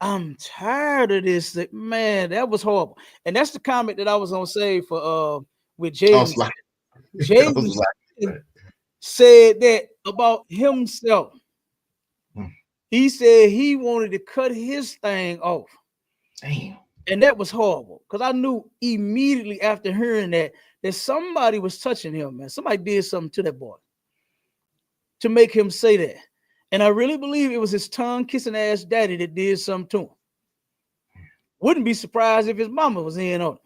I'm tired of this, man, that was horrible. And that's the comment that I was gonna say for with I Jaden. was like, I Jaden was like, said that about himself. Hmm. He said he wanted to cut his thing off. damn. And that was horrible because I knew immediately after hearing that somebody was touching him, man. Somebody did something to that boy to make him say that. And I really believe it was his tongue kissing ass daddy that did something to him. Wouldn't be surprised if his mama was in on it.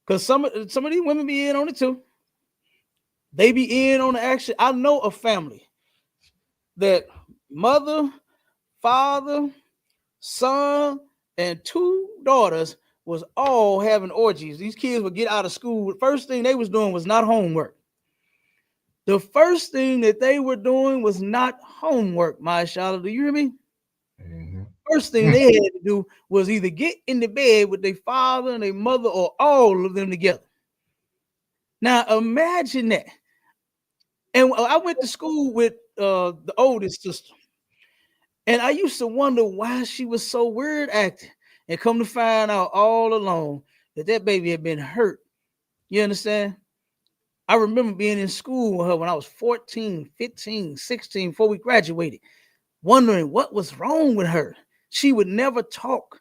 Because some of these women be in on it too. They be in on the action. I know a family that mother, father, son, and 2 daughters was all having orgies. These kids would get out of school. The first thing they was doing was not homework. The first thing that they were doing was not homework, my Charlotte. Do you hear me? Mm-hmm. First thing they had to do was either get in the bed with their father and their mother or all of them together. Now imagine that. And I went to school with the oldest sister. And I used to wonder why she was so weird acting. And come to find out all along that baby had been hurt. You understand? I remember being in school with her when I was 14, 15, 16, before we graduated, wondering what was wrong with her. She would never talk.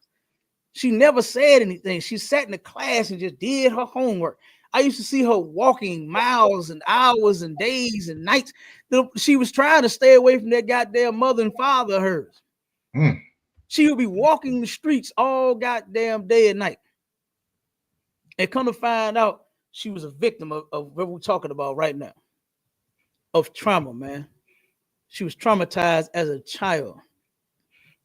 She never said anything. She sat in the class and just did her homework. I used to see her walking miles and hours and days and nights. She was trying to stay away from that goddamn mother and father of hers. Mm. She would be walking the streets all goddamn day and night. And come to find out, she was a victim of what we're talking about right now, of trauma, man. She was traumatized as a child.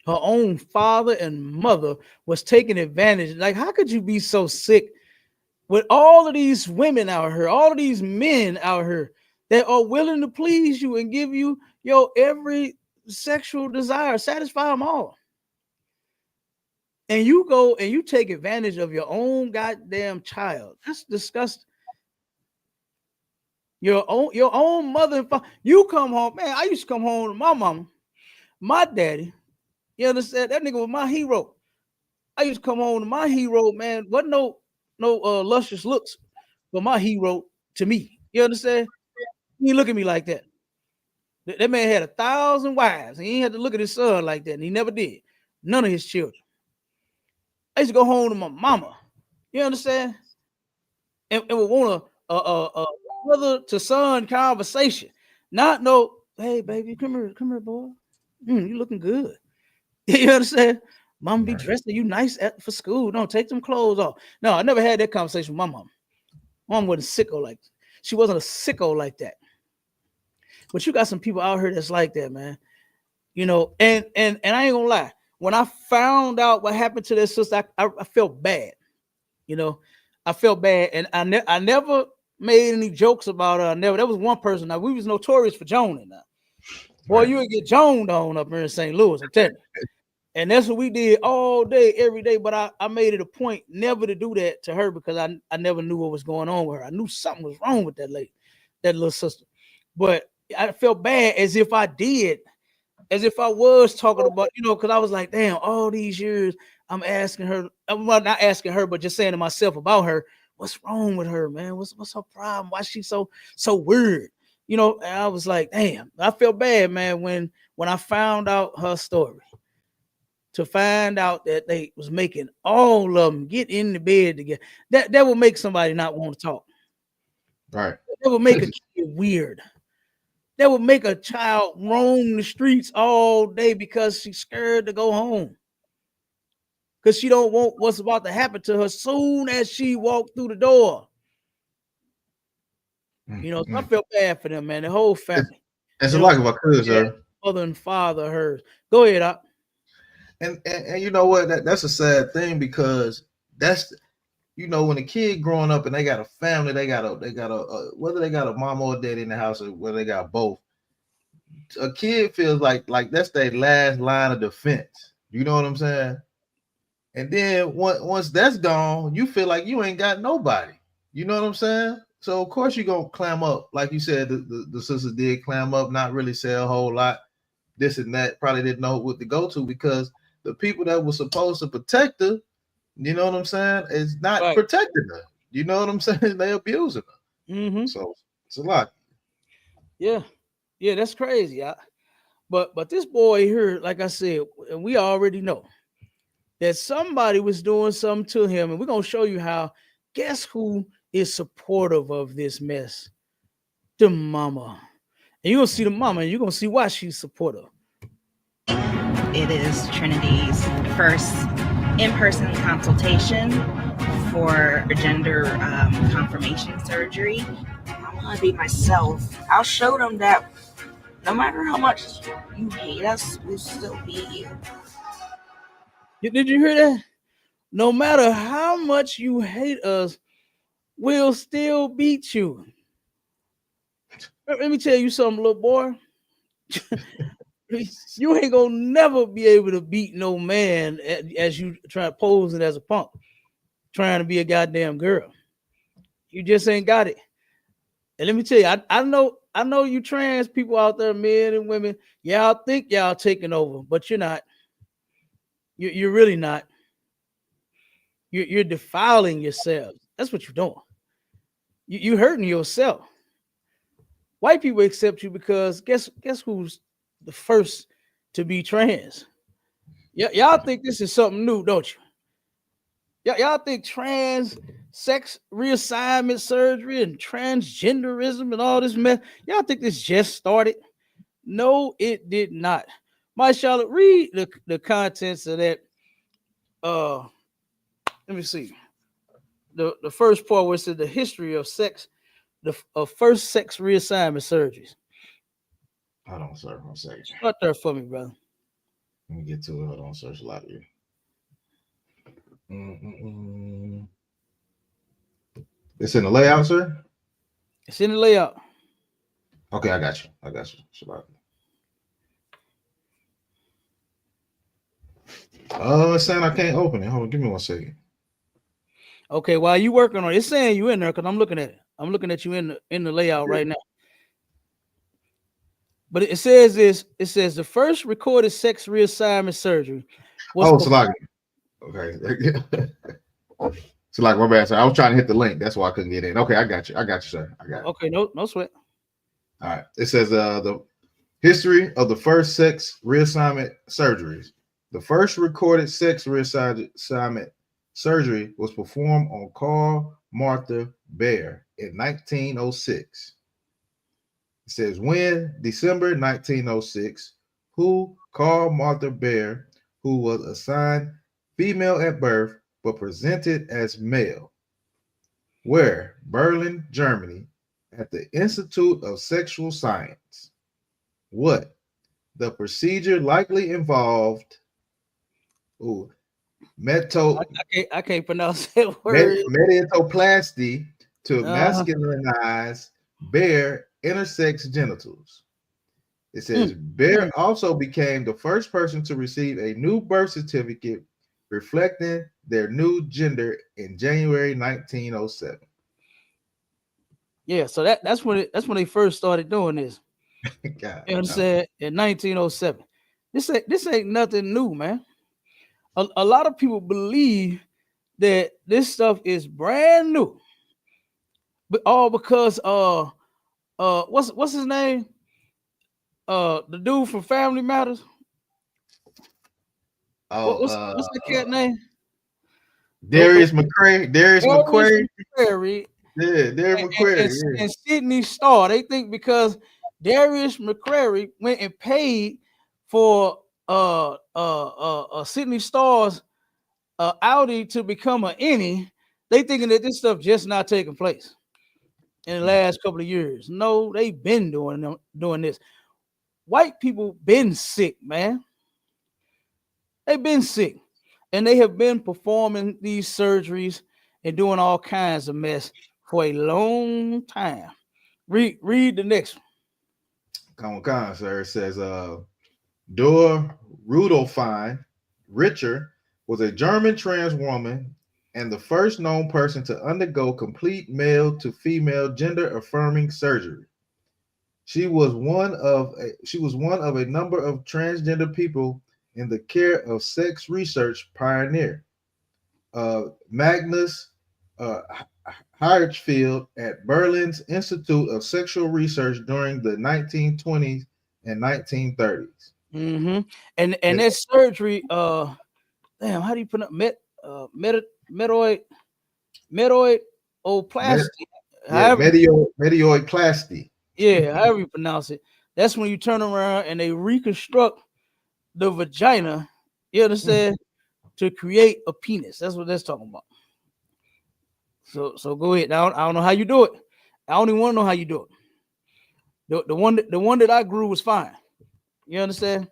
Her own father and mother was taking advantage. Like, how could you be so sick with all of these women out here, all of these men out here that are willing to please you and give you your every sexual desire, satisfy them all? And you go and you take advantage of your own goddamn child. That's disgusting. Your own mother and father. You come home, man. I used to come home to my mama, my daddy. You understand? That nigga was my hero. I used to come home to my hero, man. Wasn't no luscious looks, but my hero to me. You understand? He didn't look at me like that. That man had 1,000 wives. And he had to look at his son like that, and he never did. None of his children. I used to go home to my mama. You understand? And would want a mother to son conversation. Not no, hey baby, come here, boy. You looking good. You understand? Mama be dressing you nice for school. Don't take them clothes off. No, I never had that conversation with my mom. Mom wasn't sicko like that. She wasn't a sicko like that. But you got some people out here that's like that, man. And I ain't gonna lie. When I found out what happened to their sister, I felt bad. I felt bad, and I never made any jokes about her. There was one person. Now we was notorious for joning. Now, boy, you would get joned on up here in St. Louis. I'm telling you. And that's what we did all day, every day. But I made it a point never to do that to her because I never knew what was going on with her. I knew something was wrong with that lady, that little sister. But I felt bad as if I did, as if I was talking about, because I was like, damn, all these years I'm asking her, well, not asking her, but just saying to myself about her, what's wrong with her, man? What's her problem? Why she so weird? And I was like, damn, I felt bad, man, when I found out her story. To find out that they was making all of them get in the bed together. That will make somebody not want to talk. Right. That will make a kid weird. That would make a child roam the streets all day because she's scared to go home. Because she don't want what's about to happen to her soon as she walked through the door. So I feel bad for them, man. The whole family. It's a lot if I could, Yeah. sir. mother and father hers. Go ahead, Doc. And you know what? That's a sad thing because that's when a kid growing up and they got a family, they got a whether they got a mom or a daddy in the house or whether they got both. A kid feels like that's their last line of defense. You know what I'm saying? And then once that's gone, you feel like you ain't got nobody. You know what I'm saying? So of course you're gonna clam up, like you said, the sisters did clam up, not really say a whole lot, this and that. Probably didn't know what to go to because the people that were supposed to protect her, you know what I'm saying, is not protecting her. You know what I'm saying? They abusing her. Mm-hmm. So it's a lot. Yeah, that's crazy. But this boy here, like I said, and we already know that somebody was doing something to him, and we're gonna show you how. Guess who is supportive of this mess? The mama. And you're gonna see the mama, and you're gonna see why she's supportive. It is Trinity's first in-person consultation for gender confirmation surgery. I'm gonna be myself. I'll show them that no matter how much you hate us, we'll still be here. Did you hear that? No matter how much you hate us, we'll still beat you. Let me tell you something, little boy. You ain't gonna never be able to beat no man as you try posing as a punk, trying to be a goddamn girl. You just ain't got it. And let me tell you, I know you trans people out there, men and women. Y'all think y'all taking over, but you're not. You're really not. You're defiling yourselves. That's what you're doing. You hurting yourself. White people accept you because guess who's the first to be trans? Y'all think this is something new, don't you? Y'all think trans sex reassignment surgery and transgenderism and all this mess, y'all think this just started? No, it did not. My Charlotte, read the contents of that. Let me see. The first part was the history of sex, of first sex reassignment surgeries. Hold on, sir. 1 second. Start there for me, brother. Let me get to it. Hold on, search a lot of you. It's in the layout, sir? It's in the layout. Okay, I got you. Shabbat. It's saying I can't open it. Hold on, give me 1 second. Okay, while you working on it, it's saying you in there because I'm looking at it. I'm looking at you in the layout right now. But it says this. It says the first recorded sex reassignment surgery was. So like, okay. So like, my bad, sir. I was trying to hit the link. That's why I couldn't get in. Okay, I got you, sir. I got it. Okay, no sweat. All right. It says the history of the first sex reassignment surgeries. The first recorded sex reassignment surgery was performed on Carl Martha Bear in 1906. It says when December 1906, who Carl Martha Bear, who was assigned female at birth but presented as male, where Berlin, Germany, at the Institute of Sexual Science. What? The procedure likely involved I can't pronounce that word. Metoplasty to masculinize bare intersex genitals. It says Bear also became the first person to receive a new birth certificate reflecting their new gender in January 1907. Yeah, so that's when they first started doing this. God, you understand? In 1907. This ain't nothing new, man. A lot of people believe that this stuff is brand new, but all because what's his name? The dude from Family Matters. What's the cat name? Darius McCrary. Darius McCrary. Yeah, Darius McCrary. And Sydney Starr. They think because Darius McCrary went and paid for Sydney Starr's Audi to become an innie, they thinking that this stuff just not taking place in the last couple of years. No, they've been doing this. white people been sick, man. They've been sick. And they have been performing these surgeries and doing all kinds of mess for a long time. Read the next one. Come on, sir. It says Dor Rudolfine Richer was a German trans woman and the first known person to undergo complete male to female gender affirming surgery. She was one of a number of transgender people in the care of sex research pioneer Magnus Hirschfeld at Berlin's Institute of Sexual Research during the 1920s and 1930s. Mm-hmm. And that surgery, damn, how do you pronounce medoidoplasty? Medioidoplasty. Yeah, however you pronounce it. That's when you turn around and they reconstruct the vagina, you understand, to create a penis. That's what that's talking about. So go ahead. Now I don't know how you do it. I don't even want to know how you do it. The one that I grew was fine. You understand?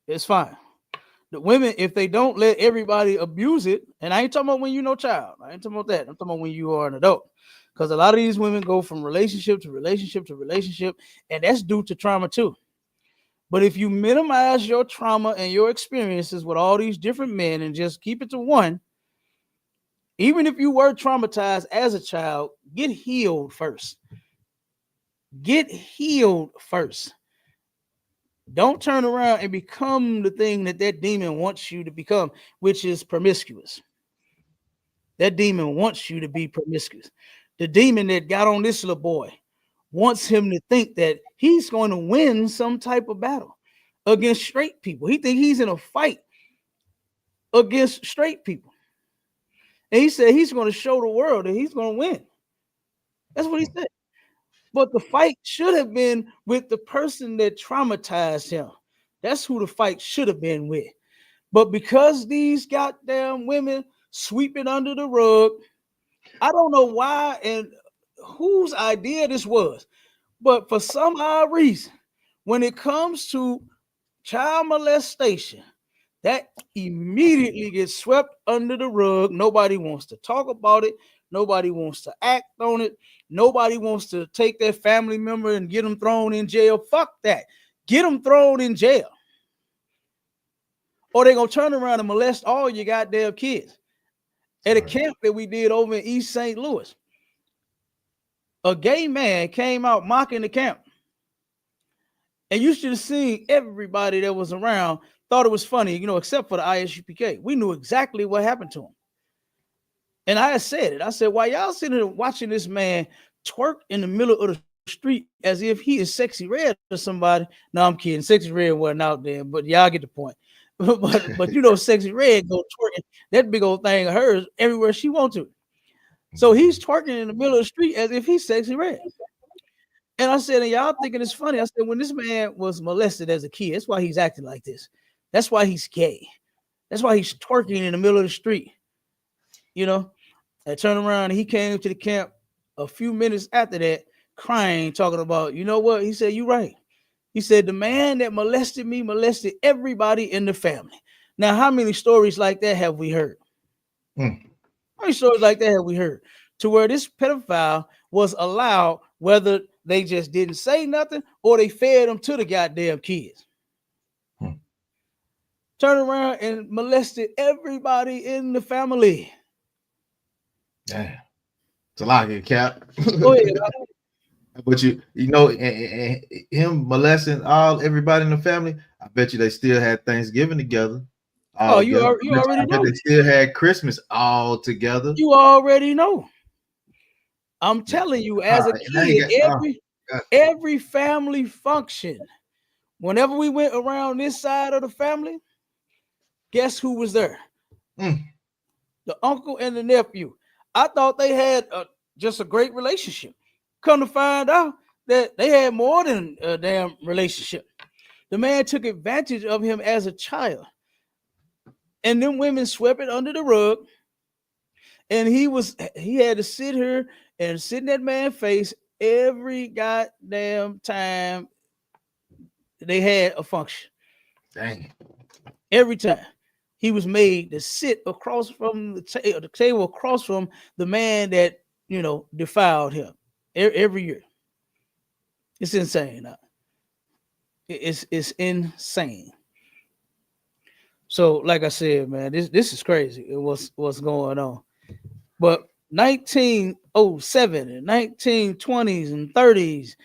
It's fine. The women, if they don't let everybody abuse it, and I ain't talking about when you're no child. I ain't talking about that. I'm talking about when you are an adult. Because a lot of these women go from relationship to relationship to relationship, and that's due to trauma too. But if you minimize your trauma and your experiences with all these different men and just keep it to one, even if you were traumatized as a child, get healed first. Get healed first. Don't turn around and become the thing that demon wants you to become, which is promiscuous. That demon wants you to be promiscuous. The demon that got on this little boy wants him to think that he's going to win some type of battle against straight people. He thinks he's in a fight against straight people. And he said he's going to show the world that he's going to win. That's what he said. But the fight should have been with the person that traumatized him. That's who the fight should have been with. But because these goddamn women sweep it under the rug, I don't know why and whose idea this was. But for some odd reason, when it comes to child molestation, that immediately gets swept under the rug. Nobody wants to talk about it. Nobody wants to act on it. Nobody wants to take their family member and get them thrown in jail. Fuck that. Get them thrown in jail. Or they're going to turn around and molest all your goddamn kids. At a camp that we did over in East St. Louis, a gay man came out mocking the camp. And you should have seen everybody that was around thought it was funny, except for the ISUPK. We knew exactly what happened to him. And I had said it. I said, why y'all sitting there watching this man twerk in the middle of the street as if he is Sexy Red or somebody? No, I'm kidding. Sexy Red wasn't out there, but y'all get the point. but Sexy Red go twerking that big old thing of hers everywhere she wants to. So he's twerking in the middle of the street as if he's Sexy Red. And I said, and y'all thinking it's funny. I said, when this man was molested as a kid, that's why he's acting like this. That's why he's gay. That's why he's twerking in the middle of the street. I turned around and he came to the camp a few minutes after that, crying, talking about, you know what? He said, you're right. He said, the man that molested me molested everybody in the family. Now, how many stories like that have we heard? How many stories like that have we heard? To where this pedophile was allowed, whether they just didn't say nothing or they fed them to the goddamn kids. Turned around and molested everybody in the family. Damn. It's a lot here, Cap. Go ahead. But and him molesting everybody in the family, I bet you they still had Thanksgiving together. You already know. They still had Christmas all together. You already know. I'm telling you, as a kid, every family function, whenever we went around this side of the family, guess who was there? The uncle and the nephew. I thought they had just a great relationship. Come to find out that they had more than a damn relationship. The man took advantage of him as a child. And then women swept it under the rug. And he had to sit here and sit in that man's face every goddamn time they had a function. Dang. Every time he was made to sit across from the table across from the man that defiled him. Every year, it's insane. It's insane. So, like I said, man, this is crazy. What's going on? But 1907 and 1920s and 30s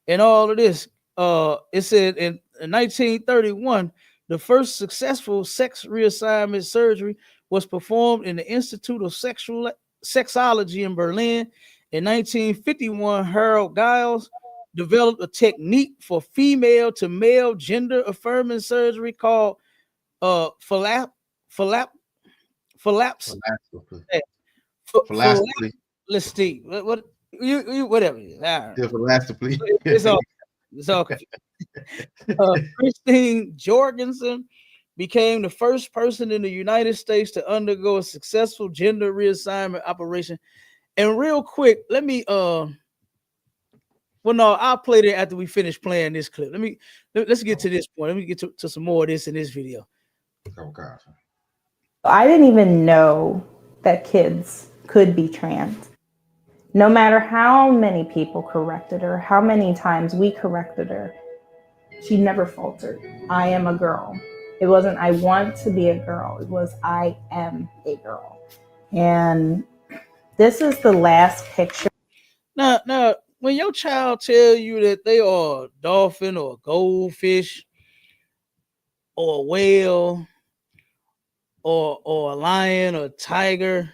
and all of this, it said in 1931, the first successful sex reassignment surgery was performed in the Institute of Sexology in Berlin. In 1951, Harold Giles developed a technique for female to male gender affirming surgery called phalaps Philanthropy. Philanthropy. Philipsty. What you whatever. All right. Yeah, philanthropy. It's all confusing. Christine Jorgensen became the first person in the United States to undergo a successful gender reassignment operation. And real quick, let me well, no, I'll play it after we finish playing this clip. Let's get to this point. Let me get to some more of this in this video. Oh God. I didn't even know that kids could be trans. No matter how many people corrected her, how many times we corrected her, she never faltered. I am a girl. It wasn't I want to be a girl. It was I am a girl. And this is the last picture. Now, when your child tell you that they are a dolphin or a goldfish or a whale or a lion or a tiger,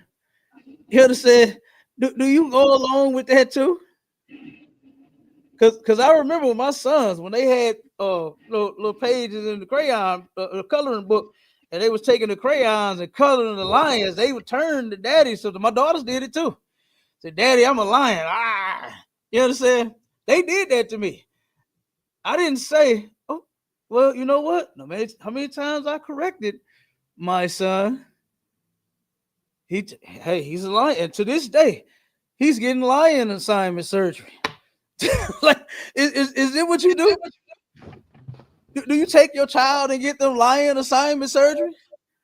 you understand? Do you go along with that too? Because I remember my sons when they had little pages in the crayon coloring book, and they was taking the crayons and coloring the lions. They would turn to daddy. So my daughters did it too. Said, "Daddy, I'm a lion." You understand? They did that to me. I didn't say, "Oh, well, you know what? No matter how many times I corrected my son, he's a lion, and to this day, he's getting lion assignment surgery." Like, is it what you do? Do you take your child and get them lion assignment surgery?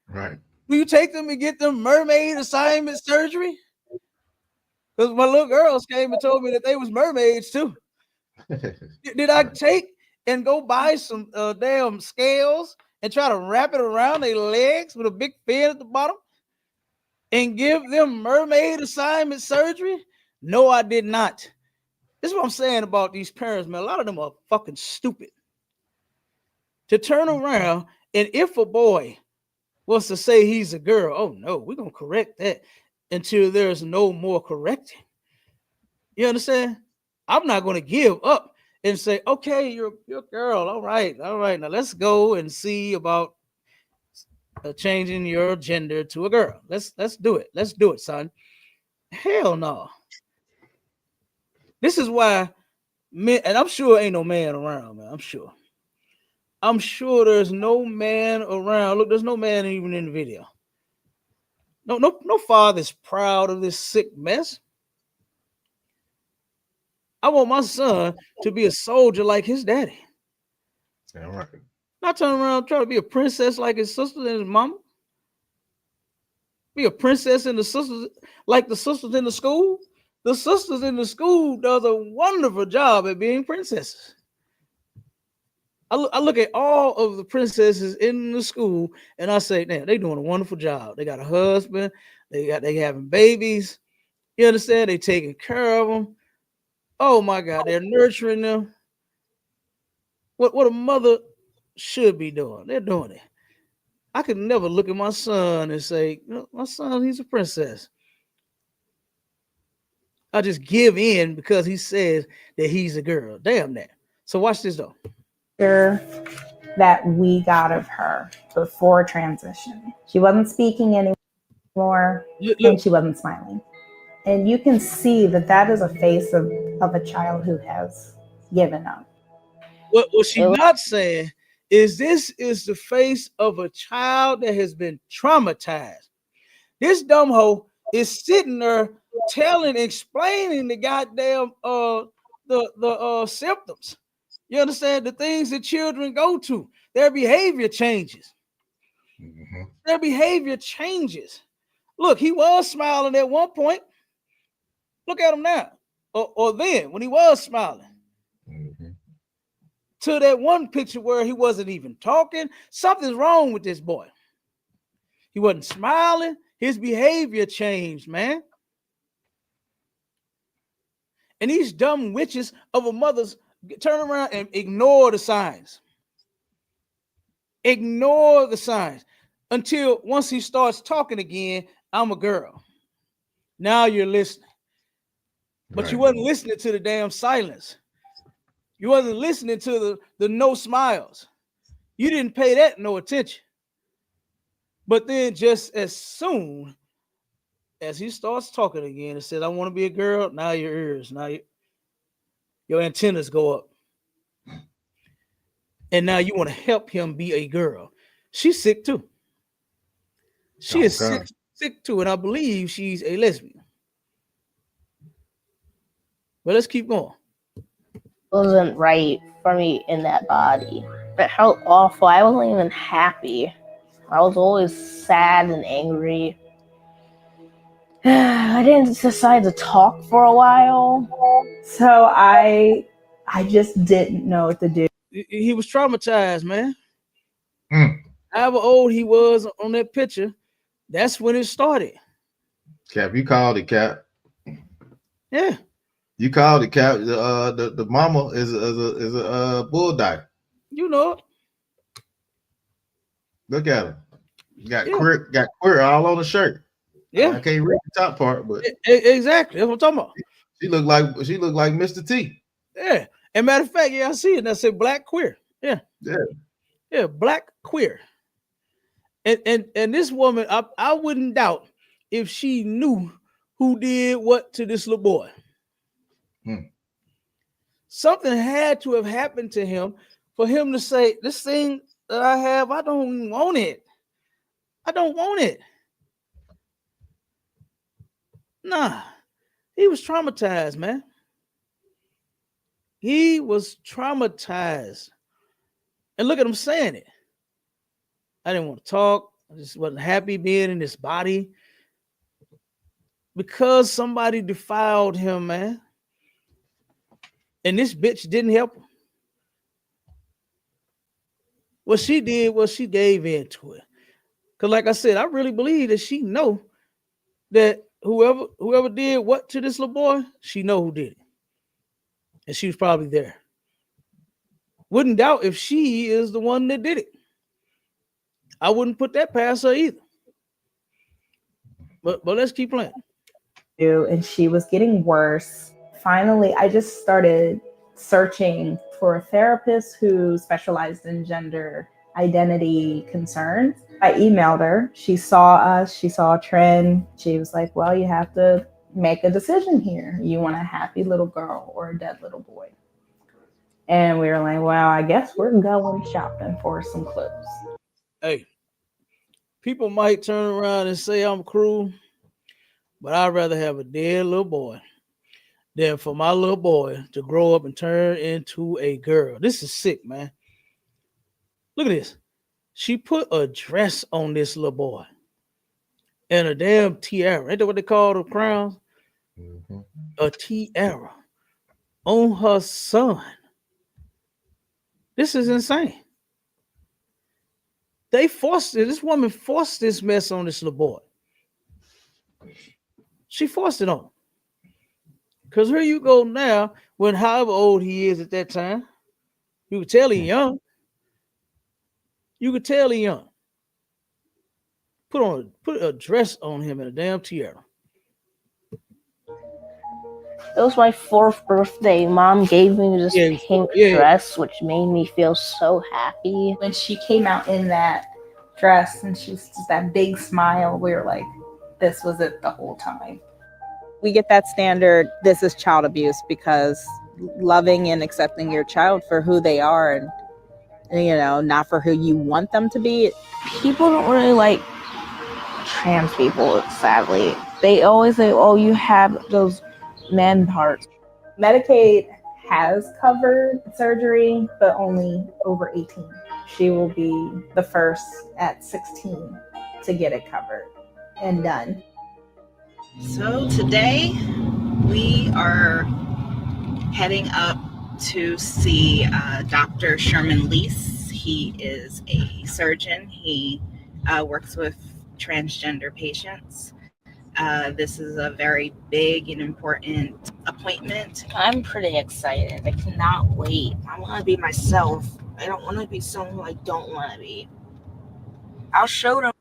Right. Do you take them and get them mermaid assignment surgery? Because my little girls came and told me that they was mermaids too. Did I take and go buy some damn scales and try to wrap it around their legs with a big fin at the bottom and give them mermaid assignment surgery? No, I did not. This is what I'm saying about these parents, man. A lot of them are fucking stupid. To turn around and if a boy wants to say he's a girl, oh no, we're gonna correct that until there's no more correcting. You understand? I'm not gonna give up and say, okay, you're a girl. All right. Now let's go and see about changing your gender to a girl. Let's do it. Let's do it, son. Hell no. This is why men, and I'm sure ain't no man around, man. I'm sure there's no man around. Look, there's no man even in the video. No father's proud of this sick mess. I want my son to be a soldier like his daddy. Yeah, right. Not turn around trying to be a princess like his sister and his mama. Be a princess in the sisters like the sisters in the school. The sisters in the school does a wonderful job at being princesses. I look at all of the princesses in the school and I say, man, they doing a wonderful job. They got a husband. They having babies. You understand? They taking care of them. Oh my God, they're nurturing them. What a mother should be doing. They're doing it. I could never look at my son and say, my son, he's a princess. I just give in because he says that he's a girl. Damn that. So watch this though. That we got of her before transition. She wasn't speaking anymore, and she wasn't smiling. And you can see that is a face of a child who has given up. What she's not saying is this is the face of a child that has been traumatized. This dumb hoe is sitting there explaining the goddamn the symptoms. You understand? The things that children go to, their behavior changes. Mm-hmm. Their behavior changes. Look, he was smiling at one point. Look at him now. Or then when he was smiling. Mm-hmm. To that one picture where he wasn't even talking. Something's wrong with this boy. He wasn't smiling. His behavior changed, man. And these dumb witches of a mother's turn around and ignore the signs. Ignore the signs until once he starts talking again, I'm a girl. Now you're listening. But you wasn't listening to the damn silence. You wasn't listening to the no smiles. You didn't pay that no attention. But then just as soon as he starts talking again and says, I want to be a girl, now your ears, now your antennas go up. And now you want to help him be a girl. She's sick too. She is sick too, and I believe she's a lesbian. But let's keep going. Wasn't right for me in that body. It felt awful. I wasn't even happy. I was always sad and angry. I didn't decide to talk for a while. So I just didn't know what to do. He was traumatized, man. However old he was on that picture, that's when it started. Cap, you called it, Cap. Yeah. You called it, Cap. The mama is a bull dyke. You know it. Look at him. Got queer all on the shirt. Yeah. I can't read the top part, but exactly. That's what I'm talking about. She looked like Mr. T. Yeah. And matter of fact, yeah, I see it. That said black queer. Yeah. Yeah. Yeah, black queer. And this woman, I wouldn't doubt if she knew who did what to this little boy. Something had to have happened to him for him to say, this thing that I have, I don't want it. I don't want it. Nah, he was traumatized, man. He was traumatized. And look at him saying it. I didn't want to talk. I just wasn't happy being in this body. Because somebody defiled him, man. And this bitch didn't help him. What she did was she gave in to it. Because like I said, I really believe that she know that whoever did what to this little boy, she know who did it. And she was probably there. Wouldn't doubt if she is the one that did it. I wouldn't put that past her either. But let's keep playing. And she was getting worse. Finally, I just started searching for a therapist who specialized in gender identity concerns. I emailed her. She saw us. She saw a trend. She was like, well, you have to make a decision here. You want a happy little girl or a dead little boy? And we were like, well, I guess we're going shopping for some clothes. Hey, people might turn around and say I'm cruel, but I'd rather have a dead little boy than for my little boy to grow up and turn into a girl. This is sick, man. Look at this. She put a dress on this little boy and a damn tiara. Ain't that what they call the crowns? Mm-hmm. A tiara on her son. This is insane. They forced it. This woman forced this mess on this little boy. She forced it on him. Because here you go now, when however old he is at that time, you could tell he's young. You could tell he's young. Put a dress on him and a damn tiara. It was my 4th birthday. Mom gave me this pink dress, which made me feel so happy. When she came out in that dress and she was just that big smile, we were like, this was it the whole time. We get that standard, this is child abuse, because loving and accepting your child for who they are and, you know, not for who you want them to be. People don't really like trans people, sadly. They always say, oh, you have those men parts. Medicaid has covered surgery, but only over 18. She will be the first at 16 to get it covered and done. So today we are heading up to see Dr. Sherman Lease. He is a surgeon. He works with transgender patients. This is a very big and important appointment. I'm pretty excited. I cannot wait. I want to be myself. I don't want to be someone I don't want to be. I'll show them.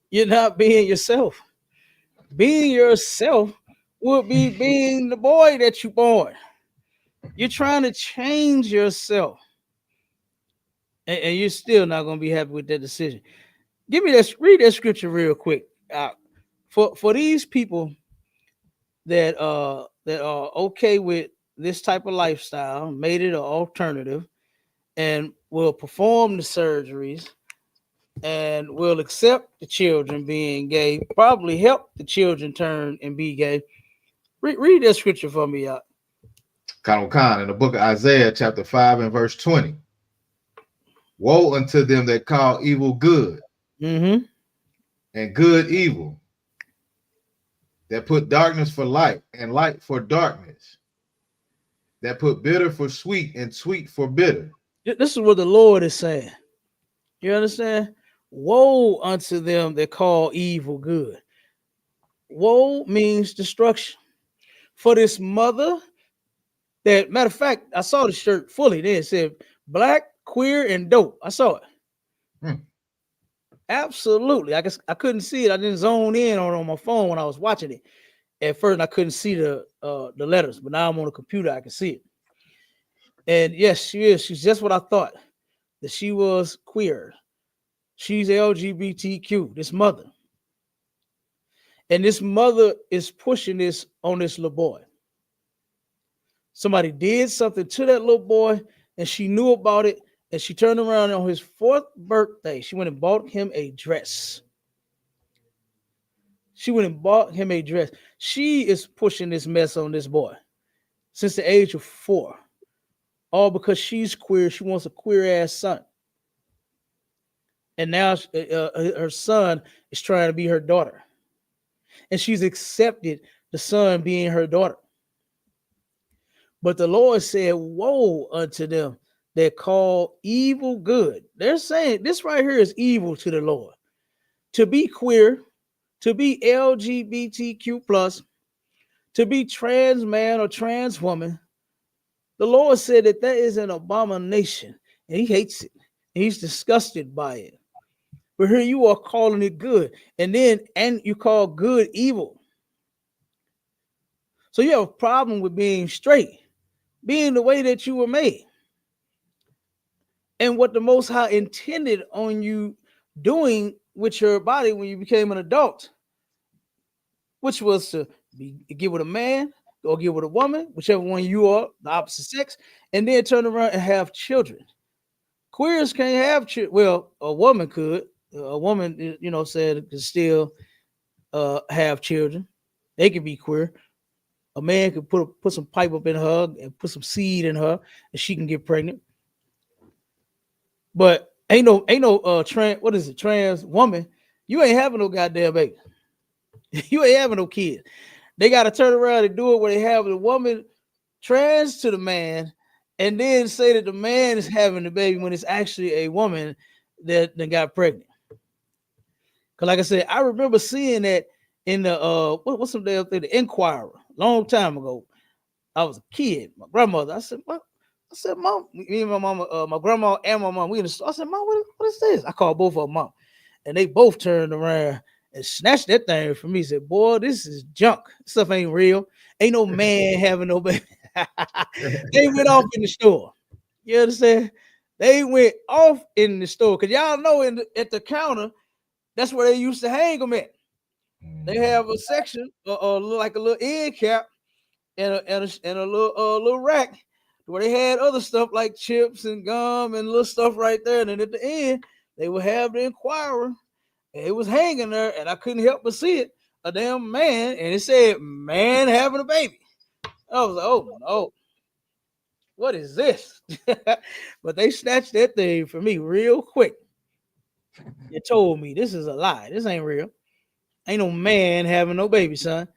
You're not being yourself. Being yourself would be being the boy that you born. You're trying to change yourself, and you're still not going to be happy with that decision. Give me that. Read that scripture real quick. For these people that are okay with this type of lifestyle, made it an alternative, and will perform the surgeries, and will accept the children being gay, probably help the children turn and be gay. Read that scripture for me, y'all. Khan in the book of Isaiah, chapter 5 and verse 20. Woe unto them that call evil good, Mm-hmm. and good evil, that put darkness for light and light for darkness, that put bitter for sweet and sweet for bitter. This is what the Lord is saying. You understand? Woe unto them that call evil good. Woe means destruction. For this mother that, matter of fact, I saw the shirt fully. There it said black, queer, and dope. I saw it. Absolutely. I guess I couldn't see it. I didn't zone in on my phone when I was watching it. At first, I couldn't see the letters, but now I'm on the computer. I can see it. And yes, she is. She's just what I thought, that she was queer. She's LGBTQ, this mother. And this mother is pushing this on this little boy. Somebody did something to that little boy, and she knew about it, and she turned around on his 4th birthday. She went and bought him a dress. She is pushing this mess on this boy since the age of 4. All because she's queer. She wants a queer-ass son. And now her son is trying to be her daughter. And she's accepted the son being her daughter. But the Lord said, woe unto them that call evil good. They're saying this right here is evil to the Lord. To be queer, to be LGBTQ+, to be trans man or trans woman, the Lord said that is an abomination, and he hates it. And he's disgusted by it. But here you are calling it good, and you call good evil. So you have a problem with being straight, being the way that you were made. And what the Most High intended on you doing with your body when you became an adult, which was to get with a man or get with a woman, whichever one you are, the opposite sex, and then turn around and have children. Queers can't have children. Well, a woman could. A woman, said could still have children. They can be queer. A man could put some pipe up in her and put some seed in her, and she can get pregnant. But ain't no trans woman. You ain't having no goddamn baby. You ain't having no kids. They got to turn around and do it where they have the woman trans to the man, and then say that the man is having the baby when it's actually a woman that got pregnant. Because like I said, I remember seeing that in the what's some damn thing, the Inquirer, long time ago. I was a kid. My grandmother. I said, "What?" I said, "Mom." Me and my mama, my grandma and my mom. We in the store. I said, "Mom, what is this?" I called both of them mom, and they both turned around and snatched that thing from me. Said, "Boy, this is junk. This stuff ain't real. Ain't no man having no baby." They went off in the store. You understand? They went off in the store because y'all know at the counter, that's where they used to hang them at. They have a section, like a little end cap, and a little rack where they had other stuff like chips and gum and little stuff right there. And then at the end, they would have the Inquirer. And it was hanging there, and I couldn't help but see it. A damn man, and it said "man having a baby." I was like, "Oh no!" what is this? But they snatched that thing from me real quick. They told me this is a lie. This ain't real. Ain't no man having no baby, son.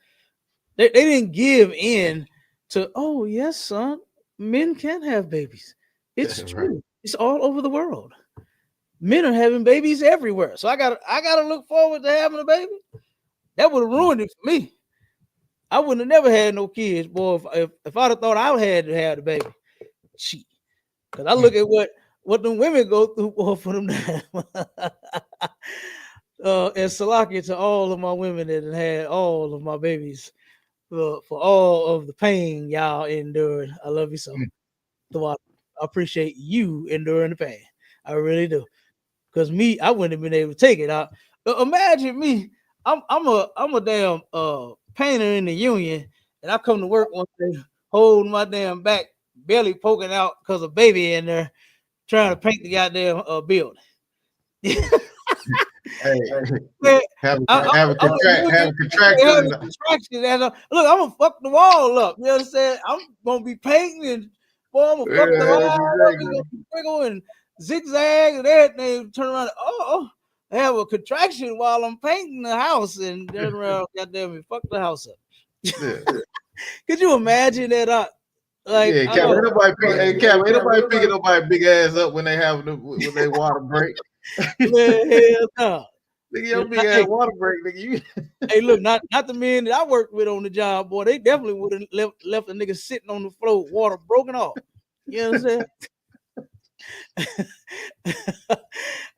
They didn't give in to, oh, yes, son, men can have babies. It's Right. true. It's all over the world. Men are having babies everywhere. So I gotta look forward to having a baby. That would have ruined it for me. I wouldn't have never had no kids, boy, if I'd have thought I had to have the baby. Shit. Because I look at what them women go through, boy, for them. And Salakia to all of my women that had all of my babies, for all of the pain y'all endured. I love you so. So I appreciate you enduring the pain. I really do. Because me, I wouldn't have been able to take it out. Imagine me. I'm a damn painter in the union, and I come to work one day holding my damn back, belly poking out because a baby in there trying to paint the goddamn building. Hey, Man, have I'm a a union, contraction. have a contraction, and look, I'm gonna fuck the wall up. You understand? I'm gonna be painting, and boy, I'm gonna fuck the wall up. It's gonna be wiggle and zigzag and everything. Turn around. Oh, I have a contraction while I'm painting the house, and turn around, goddamn it, fuck the house up. Yeah. Could you imagine that? Like, Yeah, Cap, ain't nobody picking nobody big ass up when they water break. Man, hell no. Nigga, your big ass water break, nigga. You Hey, look, not the men that I worked with on the job, boy. They definitely would have left a nigga sitting on the floor, water broken off. You know what I'm saying?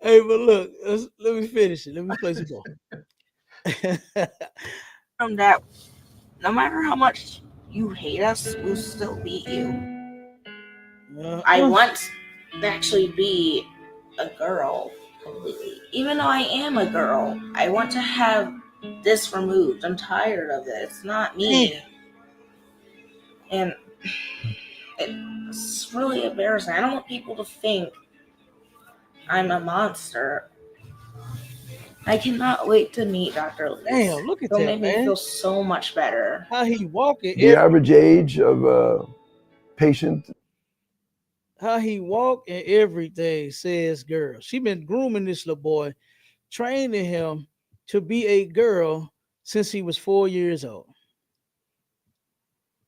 Hey, but look, let me finish it. Let me play some ball. From that, no matter how much you hate us, we'll still beat you. I want to actually be a girl completely. Even though I am a girl, I want to have this removed. I'm tired of it. It's not me. And it's really embarrassing. I don't want people to think I'm a monster. I cannot wait to meet Dr. Lee. Damn, look at It'll that, make me man. feel so much better. How he walking. The average age of a patient. How he walk and everything says girl. She been grooming this little boy, training him to be a girl since he was 4 years old.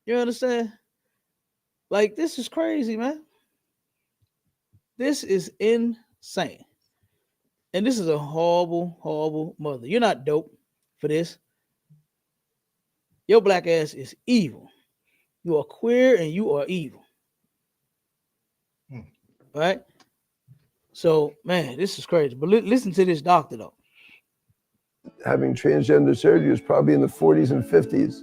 You understand? Like, this is crazy, man. This is insane. And this is a horrible, horrible mother. You're not dope for this. Your black ass is evil. You are queer and you are evil. Right? So, man, this is crazy. But listen to this doctor, though. Having transgender surgery is probably in the 40s and 50s.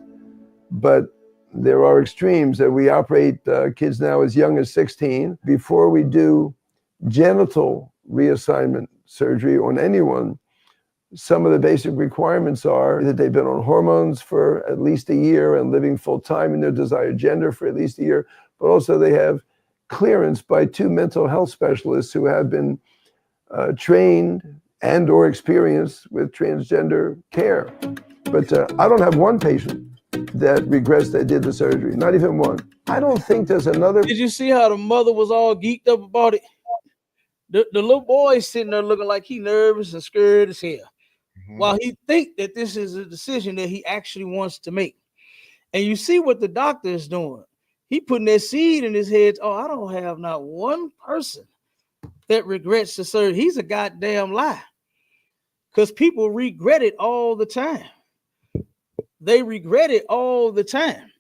But there are extremes that we operate kids now as young as 16. Before we do genital reassignment surgery on anyone, some of the basic requirements are that they've been on hormones for at least a year and living full time in their desired gender for at least a year, but also they have clearance by 2 mental health specialists who have been trained and or experienced with transgender care. But I don't have one patient that regrets they did the surgery, not even one. I don't think there's another. Did you see how the mother was all geeked up about it? The little boy sitting there looking like he nervous and scared as hell. While he think that this is a decision that he actually wants to make. And you see what the doctor is doing. He putting that seed in his head. Oh, I don't have not one person that regrets the surgery. He's a goddamn lie. Because people regret it all the time. They regret it all the time.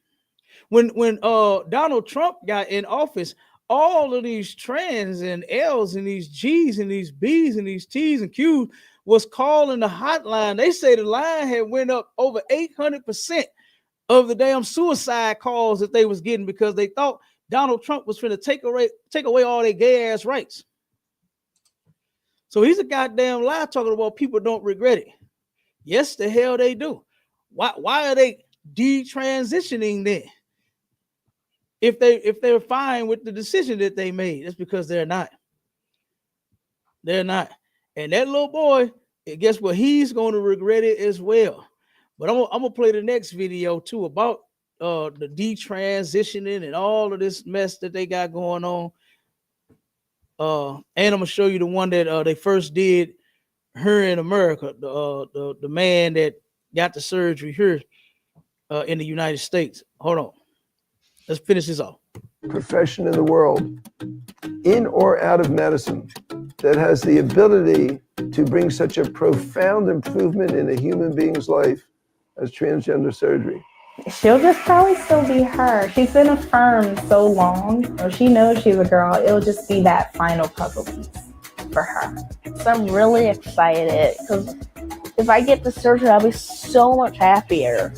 When Donald Trump got in office, all of these trans and L's and these G's and these B's and these T's and Q's was calling the hotline. They say the line had went up over 800% of the damn suicide calls that they was getting because they thought Donald Trump was finna take away all their gay ass rights. So he's a goddamn lie talking about people don't regret it. Yes, the hell they do. Why are they detransitioning then? If they're fine with the decision that they made, it's because they're not. They're not. And that little boy, guess what? He's going to regret it as well. But I'm gonna play the next video too about the detransitioning and all of this mess that they got going on. And I'm gonna show you the one that they first did here in America. The man that got the surgery here in the United States. Hold on, let's finish this off. Profession in the world, in or out of medicine, that has the ability to bring such a profound improvement in a human being's life as transgender surgery. She'll just probably still be her. She's been affirmed so long, or she knows she's a girl. It'll just be that final puzzle piece for her. So I'm really excited because if I get the surgery, I'll be so much happier.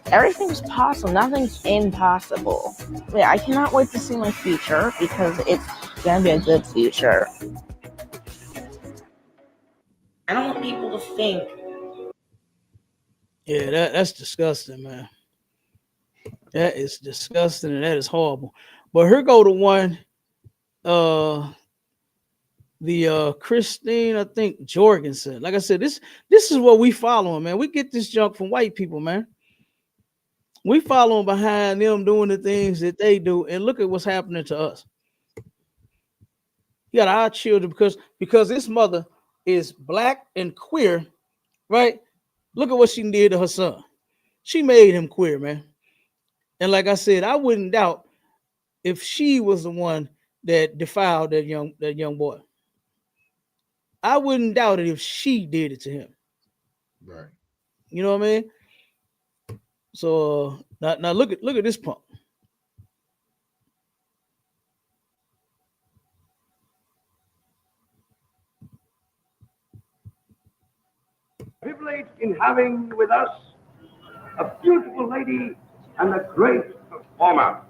Everything's possible. Nothing's impossible. Yeah, I cannot wait to see my future because it's gonna be a good future. I don't want people to think. Yeah, that's disgusting, man. That is disgusting and that is horrible. But here go the one, the Christine, I think Jorgensen. Like I said, this is what we following, man. We get this junk from white people, man. We following behind them doing the things that they do, and look at what's happening to us. You got our children because this mother is black and queer, right? Look at what she did to her son. She made him queer, man. And like I said, I wouldn't doubt if she was the one that defiled that young boy. I wouldn't doubt it if she did it to him. Right. You know what I mean? So now look at this punk. Privilege in having with us a beautiful lady and a great performer,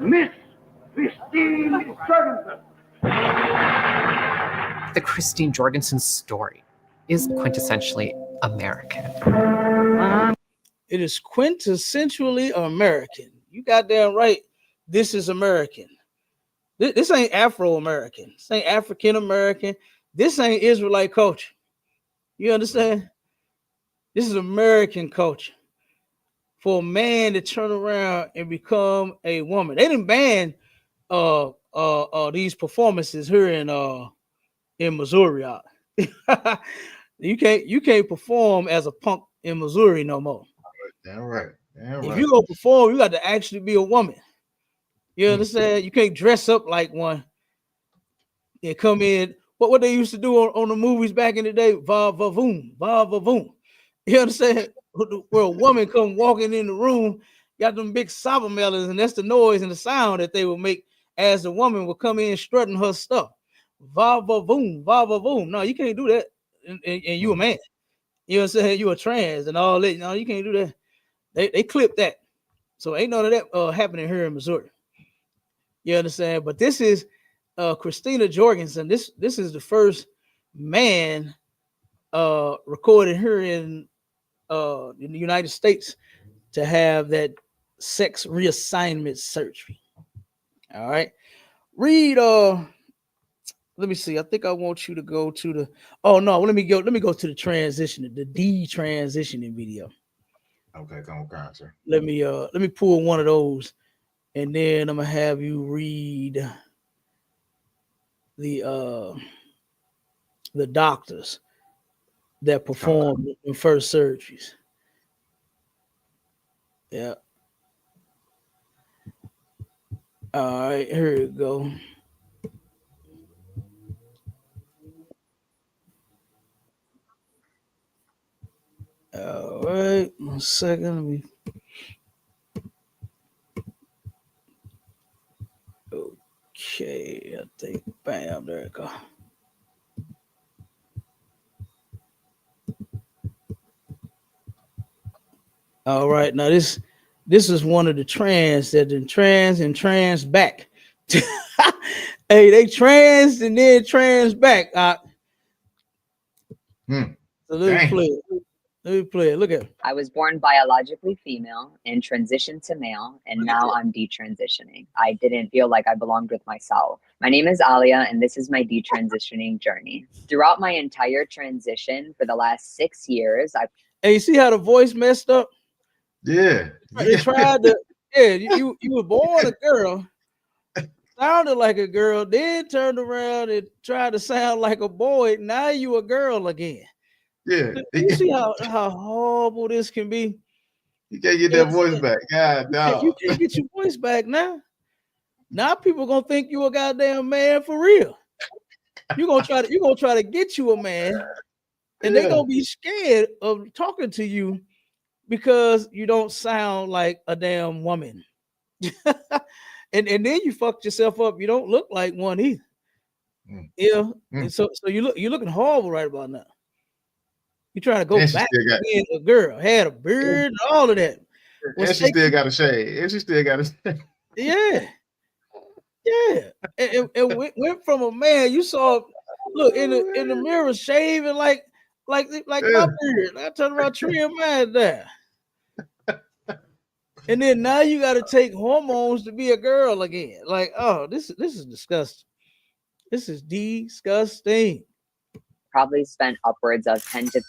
Miss Christine Jorgensen. The Christine Jorgensen story is quintessentially American. It is quintessentially American. You got damn right. This is American. This ain't Afro-American. This ain't African-American. This ain't Israelite culture. You understand? This is American culture. For a man to turn around and become a woman. They didn't ban these performances here in Missouri. You can't perform as a punk in Missouri no more. Damn right. If you go perform, you got to actually be a woman. You understand? You can't dress up like one and come in. What they used to do on the movies back in the day, va va voom, va va voom. You understand? Where a woman come walking in the room, got them big sober melons, and that's the noise and the sound that they would make as the woman would come in strutting her stuff. Va va voom, va va voom. No, you can't do that. And you a man. You know what I'm saying? You a trans and all that. No, you can't do that. They clipped that. So ain't none of that happening here in Missouri. You understand? But this is Christina Jorgensen. This is the first man recorded here in the United States to have that sex reassignment surgery. All right. Read let me see. I think I want you to go to the let me go to the transition, the detransitioning video. Okay, come on, sir. Let me pull one of those, and then I'm gonna have you read the doctors that performed the first surgeries. Yeah. All right, here we go. All right, 1 second. Let me. Okay, I think, bam, there it go. All right, now this is one of the trans that then trans back. Hey, they trans and then trans back. So let me play it. Let me play it. Look at it. I was born biologically female and transitioned to male, and now I'm detransitioning. I didn't feel like I belonged with myself. My name is Alia, and this is my detransitioning journey. Throughout my entire transition for the last 6 years, Hey, you see how the voice messed up? Yeah. They tried to, you were born a girl, sounded like a girl, then turned around and tried to sound like a boy. Now you a girl again. Yeah. You see how horrible this can be? You can't get that voice back. God, You can't get your voice back now. Now people gonna think you a goddamn man for real. You're gonna try to get you a man, and they're gonna be scared of talking to you because you don't sound like a damn woman. and then you fucked yourself up. You don't look like one either. Yeah. And so you're looking horrible right about now. You trying to go back to being a girl, had a beard and all of that. And she still got a shade. And she still got a shade. Yeah. Yeah. And went from a man you saw look in the mirror shaving like my beard. I turned around trim mine there. And then now you got to take hormones to be a girl again. Like, oh, this is disgusting. This is disgusting. Probably spent upwards of $10,000 to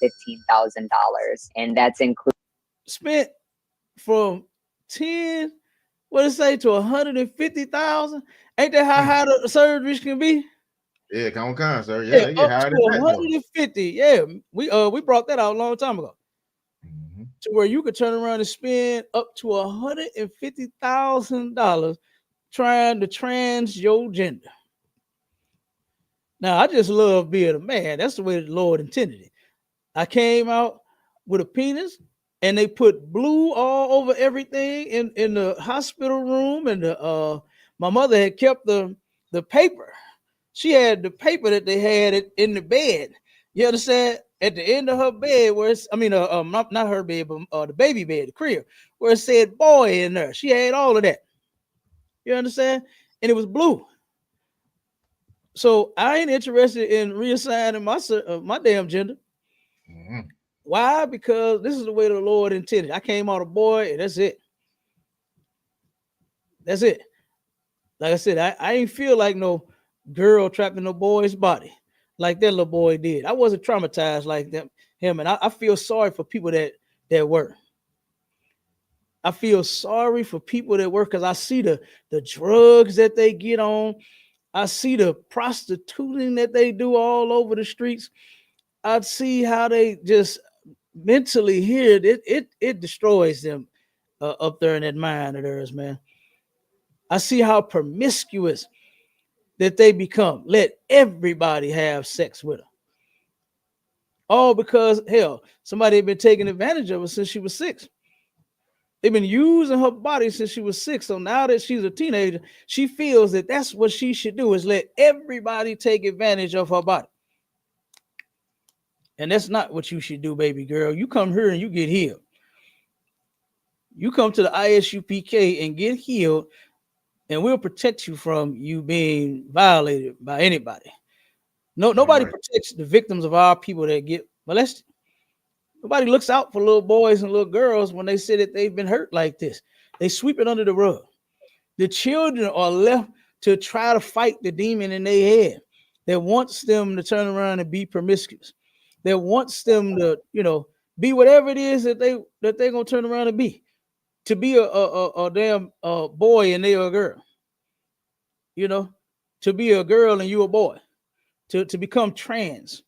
$15,000, and that's included. Spent from 10, what it say, to 150,000. Ain't that how high the surgeries can be? Yeah, come on, sir. Yeah, they get higher than that. 150. Yeah, we brought that out a long time ago. To where you could turn around and spend up to $150,000 trying to trans your gender. Now, I just love being a man. That's the way the Lord intended it. I came out with a penis, and they put blue all over everything in the hospital room. And my mother had kept the paper. She had the paper that they had in the bed. You understand? At the end of her bed, where it's, not her bed, but the baby bed, the crib, where it said boy in there. She had all of that. You understand? And it was blue. So I ain't interested in reassigning my damn gender. Why? Because this is the way the Lord intended. I came out a boy, and that's it. That's it. Like I said, I ain't feel like no girl trapped in a boy's body like that little boy did. I wasn't traumatized like him, and I feel sorry for people that were. I feel sorry for people that work because I see the drugs that they get on. I see the prostituting that they do all over the streets. I see how they just mentally here. It destroys them up there in that mind of theirs, man. I see how promiscuous that they become. Let everybody have sex with her. All because, hell, somebody had been taking advantage of her since she was 6. They've been using her body since she was 6. So now that she's a teenager, she feels that that's what she should do, is let everybody take advantage of her body. And that's not what you should do, baby girl. You come here and you get healed. You come to the ISUPK and get healed, and we'll protect you from you being violated by anybody. Nobody protects the victims of our people that get molested. Nobody looks out for little boys and little girls when they say that they've been hurt like this. They sweep it under the rug. The children are left to try to fight the demon in their head that wants them to turn around and be promiscuous. That wants them to, be whatever it is that they're gonna turn around and be. To be a damn boy and they are a girl. To be a girl and you a boy. To become trans.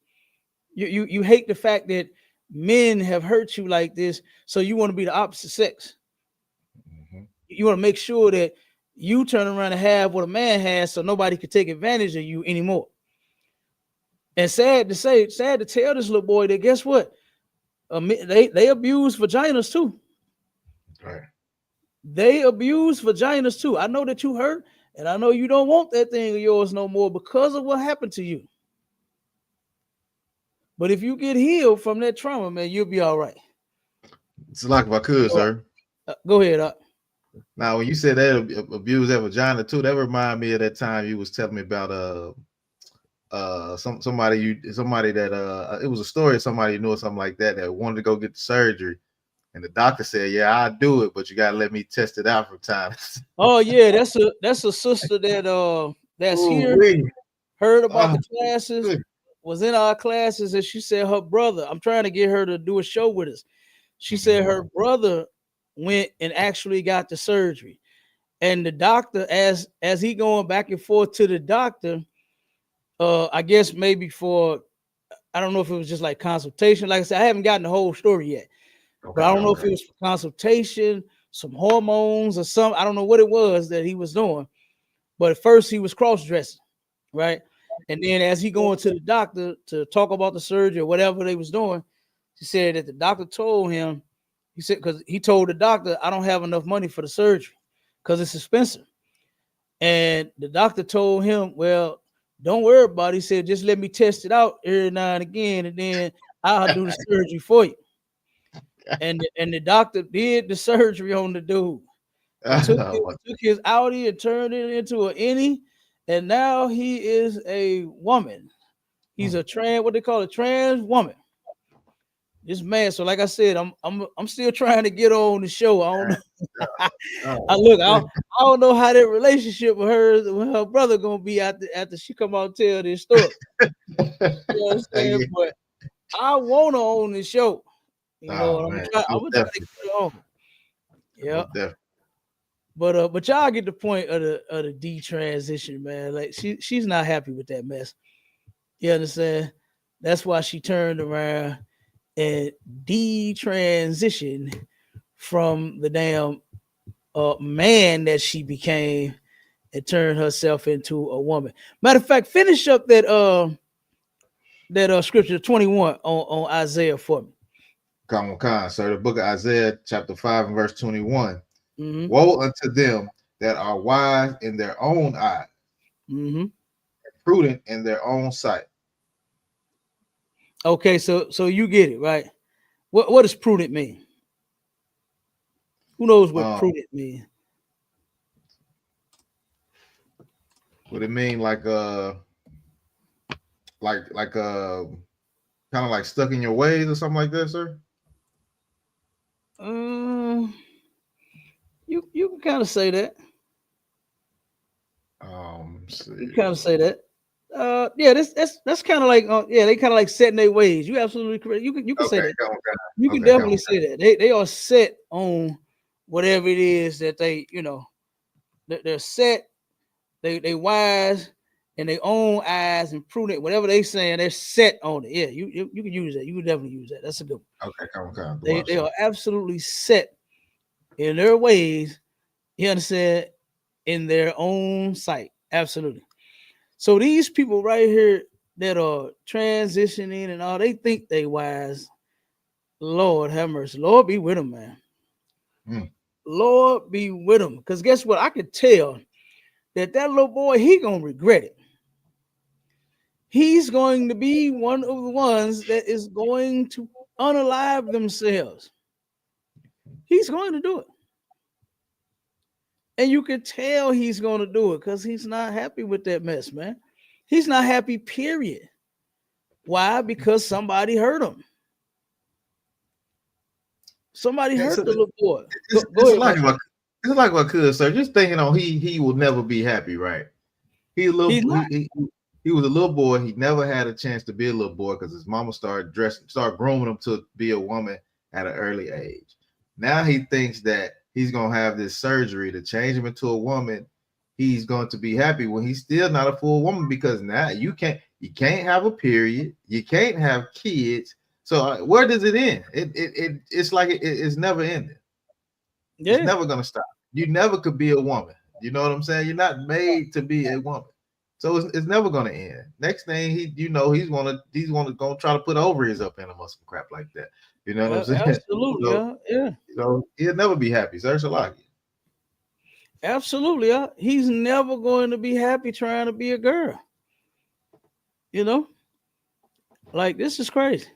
You hate the fact that men have hurt you like this, so you want to be the opposite sex. You want to make sure that you turn around and have what a man has, so nobody can take advantage of you anymore. And sad to tell this little boy that, guess what? They abuse vaginas too. Right. They abuse vaginas too. I know that you hurt, and I know you don't want that thing of yours no more because of what happened to you. But if you get healed from that trauma, man, you'll be all right. It's like if I could, sir. Go ahead. Now, when you said that abuse that vagina too, that remind me of that time you was telling me about somebody that it was a story of somebody you knew or something like that wanted to go get the surgery, and the doctor said, "Yeah, I'll do it, but you gotta let me test it out from time." Oh yeah, that's a sister that's here. Heard about the classes, was in our classes, and she said her brother. I'm trying to get her to do a show with us. She said her brother went and actually got the surgery. And the doctor, as he going back and forth to the doctor, I guess maybe for, I don't know if it was just like consultation. Like I said, I haven't gotten the whole story yet, but I don't know if it was for consultation, some hormones or something. I don't know what it was that he was doing. But at first he was cross-dressing, right? And then as he going to the doctor to talk about the surgery or whatever they was doing, he said that the doctor told him, he said, because he told the doctor, I don't have enough money for the surgery because it's expensive. And the doctor told him, well, don't worry about it. He said, just let me test it out every now and again, and then I'll do the surgery for you. And the doctor did the surgery on the dude. Took his outie and turned it into an innie, and now he is a woman. He's a what they call a trans woman. This man. So, like I said, I'm still trying to get on the show. I don't know. I don't know how that relationship with her brother gonna be after she come out and tell this story. You know what I'm saying? But I want her on the show. You know, I'm gonna try to get her on. Yeah. But y'all get the point of the detransition, man. Like she's not happy with that mess. You understand? That's why she turned around and detransitioned from the damn man that she became and turned herself into a woman. Matter of fact, finish up that scripture 21 on Isaiah for me. Come on, sir. The book of Isaiah, chapter 5 and verse 21. Mm-hmm. Woe unto them that are wise in their own eyes, mm-hmm. prudent in their own sight. Okay, so you get it, right? What does prudent mean? Who knows what prudent means? What it mean, like kind of like stuck in your ways or something like that, sir? You can kind of say that. You kind of say that. Yeah, that's kind of like they kind of like setting their ways. You absolutely correct. You can say that. You can definitely say that. They are set on whatever it is that they, they're set. They wise in their own eyes and prudent. Whatever they saying, they're set on it. Yeah, you can use that. You can definitely use that. That's a good one. Okay, come on. They are absolutely set in their ways. You understand? In their own sight. Absolutely. So these people right here that are transitioning and all, they think they wise. Lord have mercy. Lord be with them, man. Lord be with them. Because guess what? I could tell that little boy, he gonna regret it. He's going to be one of the ones that is going to unalive themselves. He's going to do it. And you can tell he's going to do it because he's not happy with that mess, man. He's not happy, period. Why? Because somebody hurt him. Somebody hurt the little boy. It's like what could, sir. Just thinking on he will never be happy, right? He was a little boy. He never had a chance to be a little boy because his mama started grooming him to be a woman at an early age. Now he thinks that he's gonna have this surgery to change him into a woman. He's going to be happy when he's still not a full woman because now you can't have a period, you can't have kids. So where does it end? It's like it's never ending. Yeah. It's never gonna stop. You never could be a woman. You know what I'm saying? You're not made to be a woman. So it's never gonna end. Next thing he's gonna try to put ovaries up in him or some crap like that. You know what I'm saying? Absolutely, yeah. So he'll never be happy. Sir, Shalaki. Absolutely, he's never going to be happy trying to be a girl. Like this is crazy.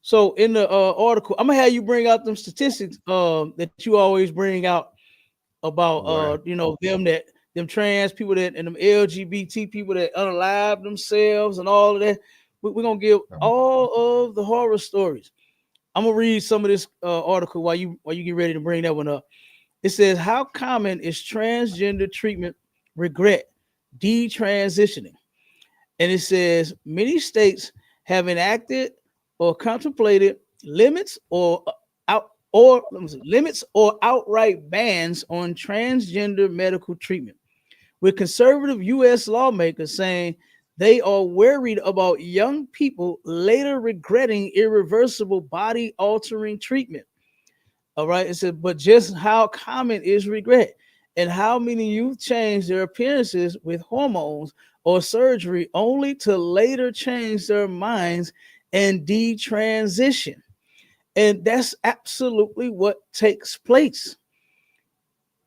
So in the article, I'm gonna have you bring out them statistics that you always bring out about them trans people and them LGBT people that unalive themselves and all of that. We're gonna give all of the horror stories. I'm gonna read some of this article while you get ready to bring that one up. It says, how common is transgender treatment regret detransitioning? And it says many states have enacted or contemplated limits or or limits or outright bans on transgender medical treatment, with conservative U.S. lawmakers saying they are worried about young people later regretting irreversible body altering treatment. All right. It said, but just how common is regret? And how many youth change their appearances with hormones or surgery only to later change their minds and detransition? And that's absolutely what takes place.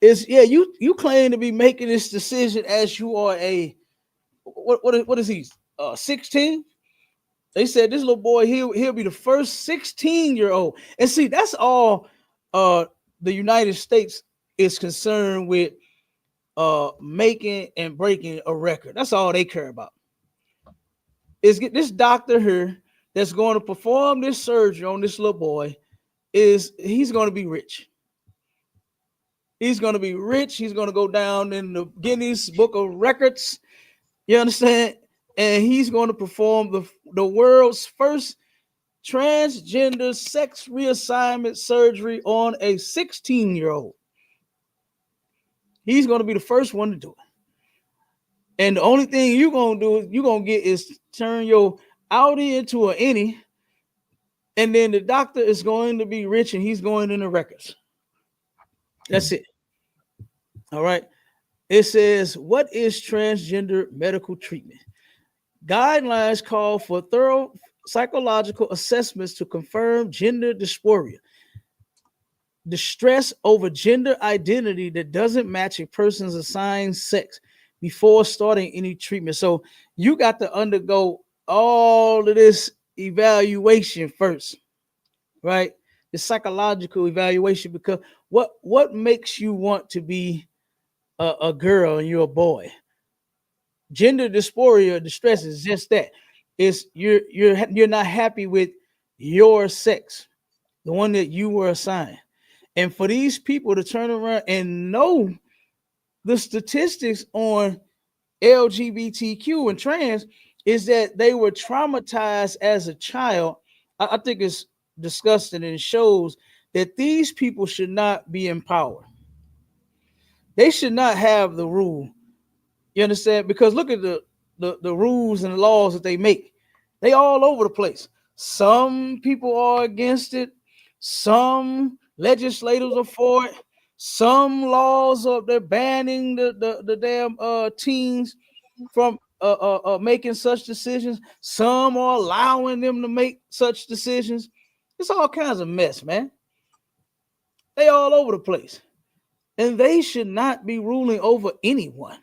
Is you claim to be making this decision as you are a what is he 16? They said this little boy he'll be the first 16-year-old. And see, that's all the United States is concerned with, making and breaking a record. That's all they care about. Is get this doctor here that's going to perform this surgery on this little boy, he's going to be rich. He's going to be rich. He's going to go down in the Guinness Book of Records. You understand? And he's going to perform the world's first transgender sex reassignment surgery on a 16-year-old. He's going to be the first one to do it. And the only thing you're going to do is you're going to get is turn your outie into an innie. And then the doctor is going to be rich and he's going in the records. That's it. All right. It says, what is transgender medical treatment? Guidelines call for thorough psychological assessments to confirm gender dysphoria, distress over gender identity that doesn't match a person's assigned sex, before starting any treatment. So you got to undergo all of this evaluation first, right? The psychological evaluation, because what makes you want to be a girl and you're a boy? Gender dysphoria, distress is just that. It's you're not happy with your sex, the one that you were assigned. And for these people to turn around and know the statistics on LGBTQ and trans is that they were traumatized as a child. I think it's disgusting, and it shows that these people should not be empowered. They should not have the rule. You understand? Because look at the rules and the laws that they make. They all over the place. Some people are against it. Some legislators are for it. Some laws are they're banning the damn teens from making such decisions. Some are allowing them to make such decisions. It's all kinds of mess, man. They all over the place. And they should not be ruling over anyone.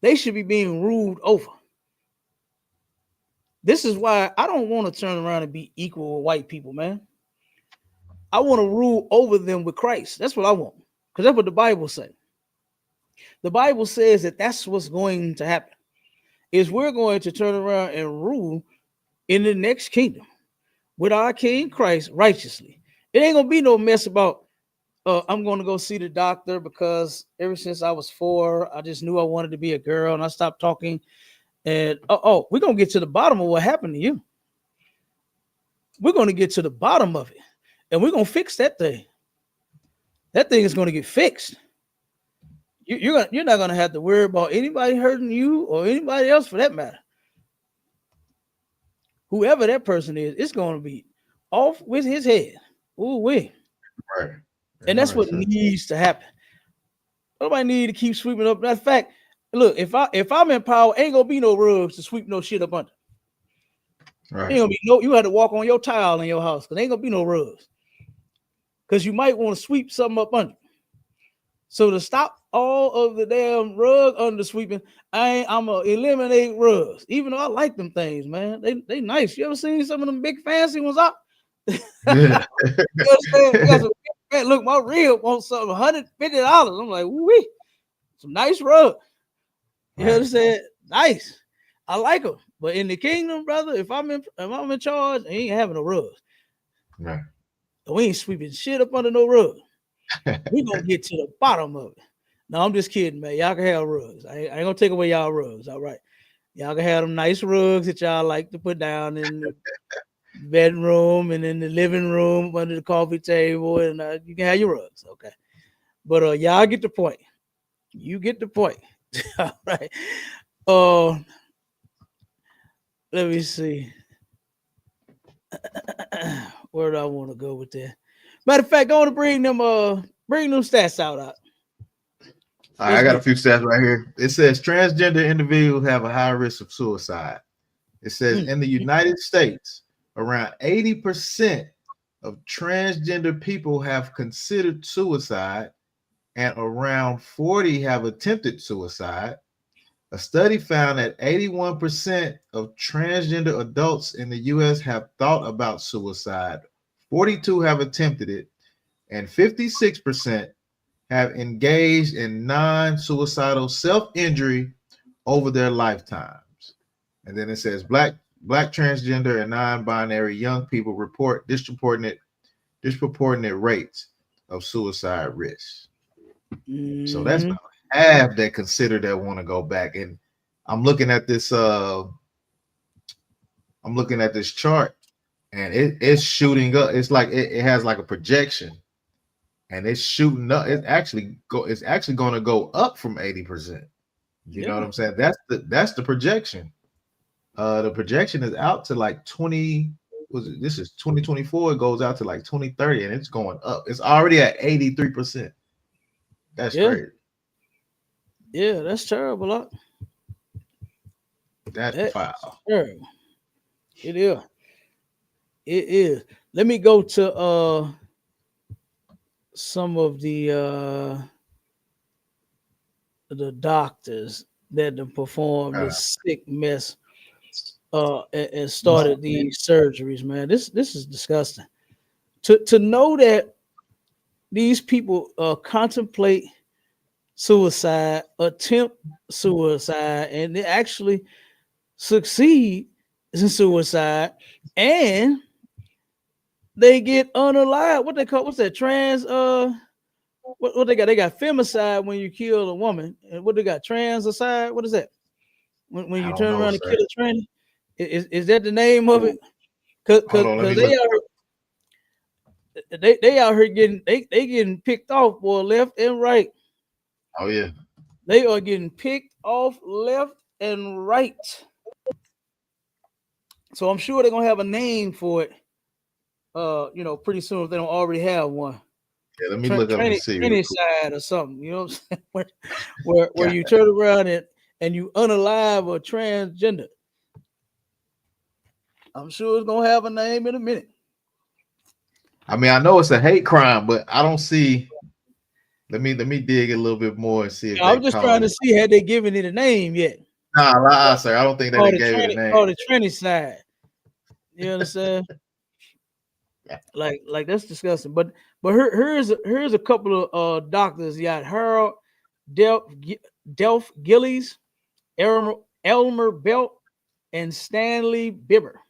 They should be being ruled over. This is why I don't want to turn around and be equal with white people, man. I want to rule over them with Christ. That's what I want. Because that's what the Bible says. The Bible says that that's what's going to happen. Is we're going to turn around and rule in the next kingdom with our King Christ righteously. It ain't going to be no mess about, I'm going to go see the doctor because ever since I was 4, I just knew I wanted to be a girl and I stopped talking. And we're going to get to the bottom of what happened to you. We're going to get to the bottom of it. And we're going to fix that thing. That thing is going to get fixed. You're not going to have to worry about anybody hurting you or anybody else for that matter. Whoever that person is, it's going to be off with his head. Ooh, wee. Right. And that's what needs to happen. Nobody need to keep sweeping up. Matter of fact, look, if I'm in power, ain't gonna be no rugs to sweep no shit up under. Right. Ain't gonna be no. You had to walk on your tile in your house because ain't gonna be no rugs. Because you might want to sweep something up under. So to stop all of the damn rug under sweeping, I'm gonna eliminate rugs. Even though I like them things, man. They nice. You ever seen some of them big fancy ones out? Yeah. Look, my rib wants something $150. I'm like, wee, some nice rug. You understand? Nice. I like them. But in the kingdom, brother, if I'm in charge, I ain't having no rugs. Right. We ain't sweeping shit up under no rug. We gonna get to the bottom of it. No, I'm just kidding, man. Y'all can have rugs. I ain't gonna take away y'all rugs. All right. Y'all can have them nice rugs that y'all like to put down in bedroom, and in the living room under the coffee table, and you can have your rugs. Okay, but y'all get the point. You get the point. All right. Let me see. Where do I want to go with that? Matter of fact, I want to bring them stats out. All right, I got a few stats right here. It says transgender individuals have a high risk of suicide. It says in the United States, around 80% of transgender people have considered suicide, and around 40 have attempted suicide. A study found that 81% of transgender adults in the US have thought about suicide, 42 have attempted it, and 56% have engaged in non-suicidal self-injury over their lifetimes. And then it says black transgender and non-binary young people report disproportionate rates of suicide risk. So that's about half that consider that want to go back. And I'm looking at this chart, and it's shooting up. It's like it has like a projection, and it's shooting up. It's actually going to go up from 80%. You know what I'm saying? That's the projection. The projection is out to like 20. This is 2024. It goes out to like 2030, and it's going up. It's already at 83%. That's crazy. Yeah, that's terrible. That's foul. Terrible. It is. It is. Let me go to some of the doctors that have performed this sick mess and started these surgeries, man. This is disgusting. To know that these people contemplate suicide, attempt suicide, and they actually succeed in suicide, and they get unalive. What they call, what's that? Trans what they got? They got femicide when you kill a woman, and what they got? Transicide. What is that? When you turn around and kill a tranny? Is that the name of it? Because they out here getting getting picked off, boy, left and right. Oh yeah, they are getting picked off left and right. So I'm sure they're gonna have a name for it. Pretty soon if they don't already have one. Yeah, let me look up and see. Side or something, you know what I'm saying? where you turn around and you unalive a transgender. I'm sure it's gonna have a name in a minute. I mean, I know it's a hate crime, but I don't see. Let me dig a little bit more and see if I'm just trying to see had they given it a name yet. Nah, sir. I don't think that they gave it a name. Oh, the tranny side. You understand? Like that's disgusting. But here's a couple of doctors. You got Harold Delph Gillies, Elmer Belt, and Stanley Bibber.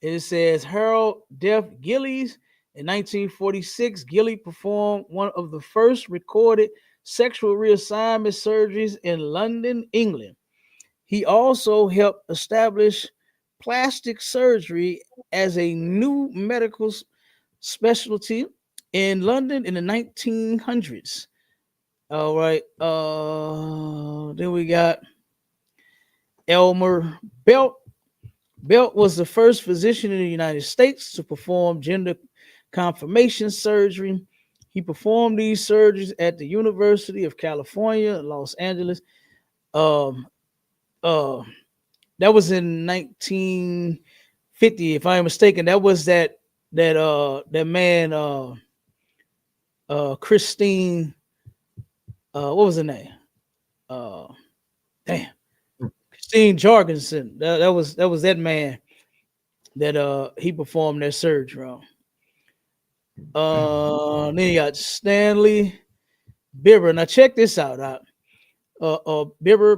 It says Harold Delph Gillies. In 1946, Gilly performed one of the first recorded sexual reassignment surgeries in London, England. He also helped establish plastic surgery as a new medical specialty in London in the 1900s. All right. Then we got Elmer Belt. Belt was the first physician in the United States to perform gender confirmation surgery. He performed these surgeries at the University of California, Los Angeles. That was in 1950, if I'm mistaken. That was that man, Christine. What was her name? Christine Jorgensen. That was that man that he performed that surgery on. Then you got Stanley Bibber. Now check this out. Bibber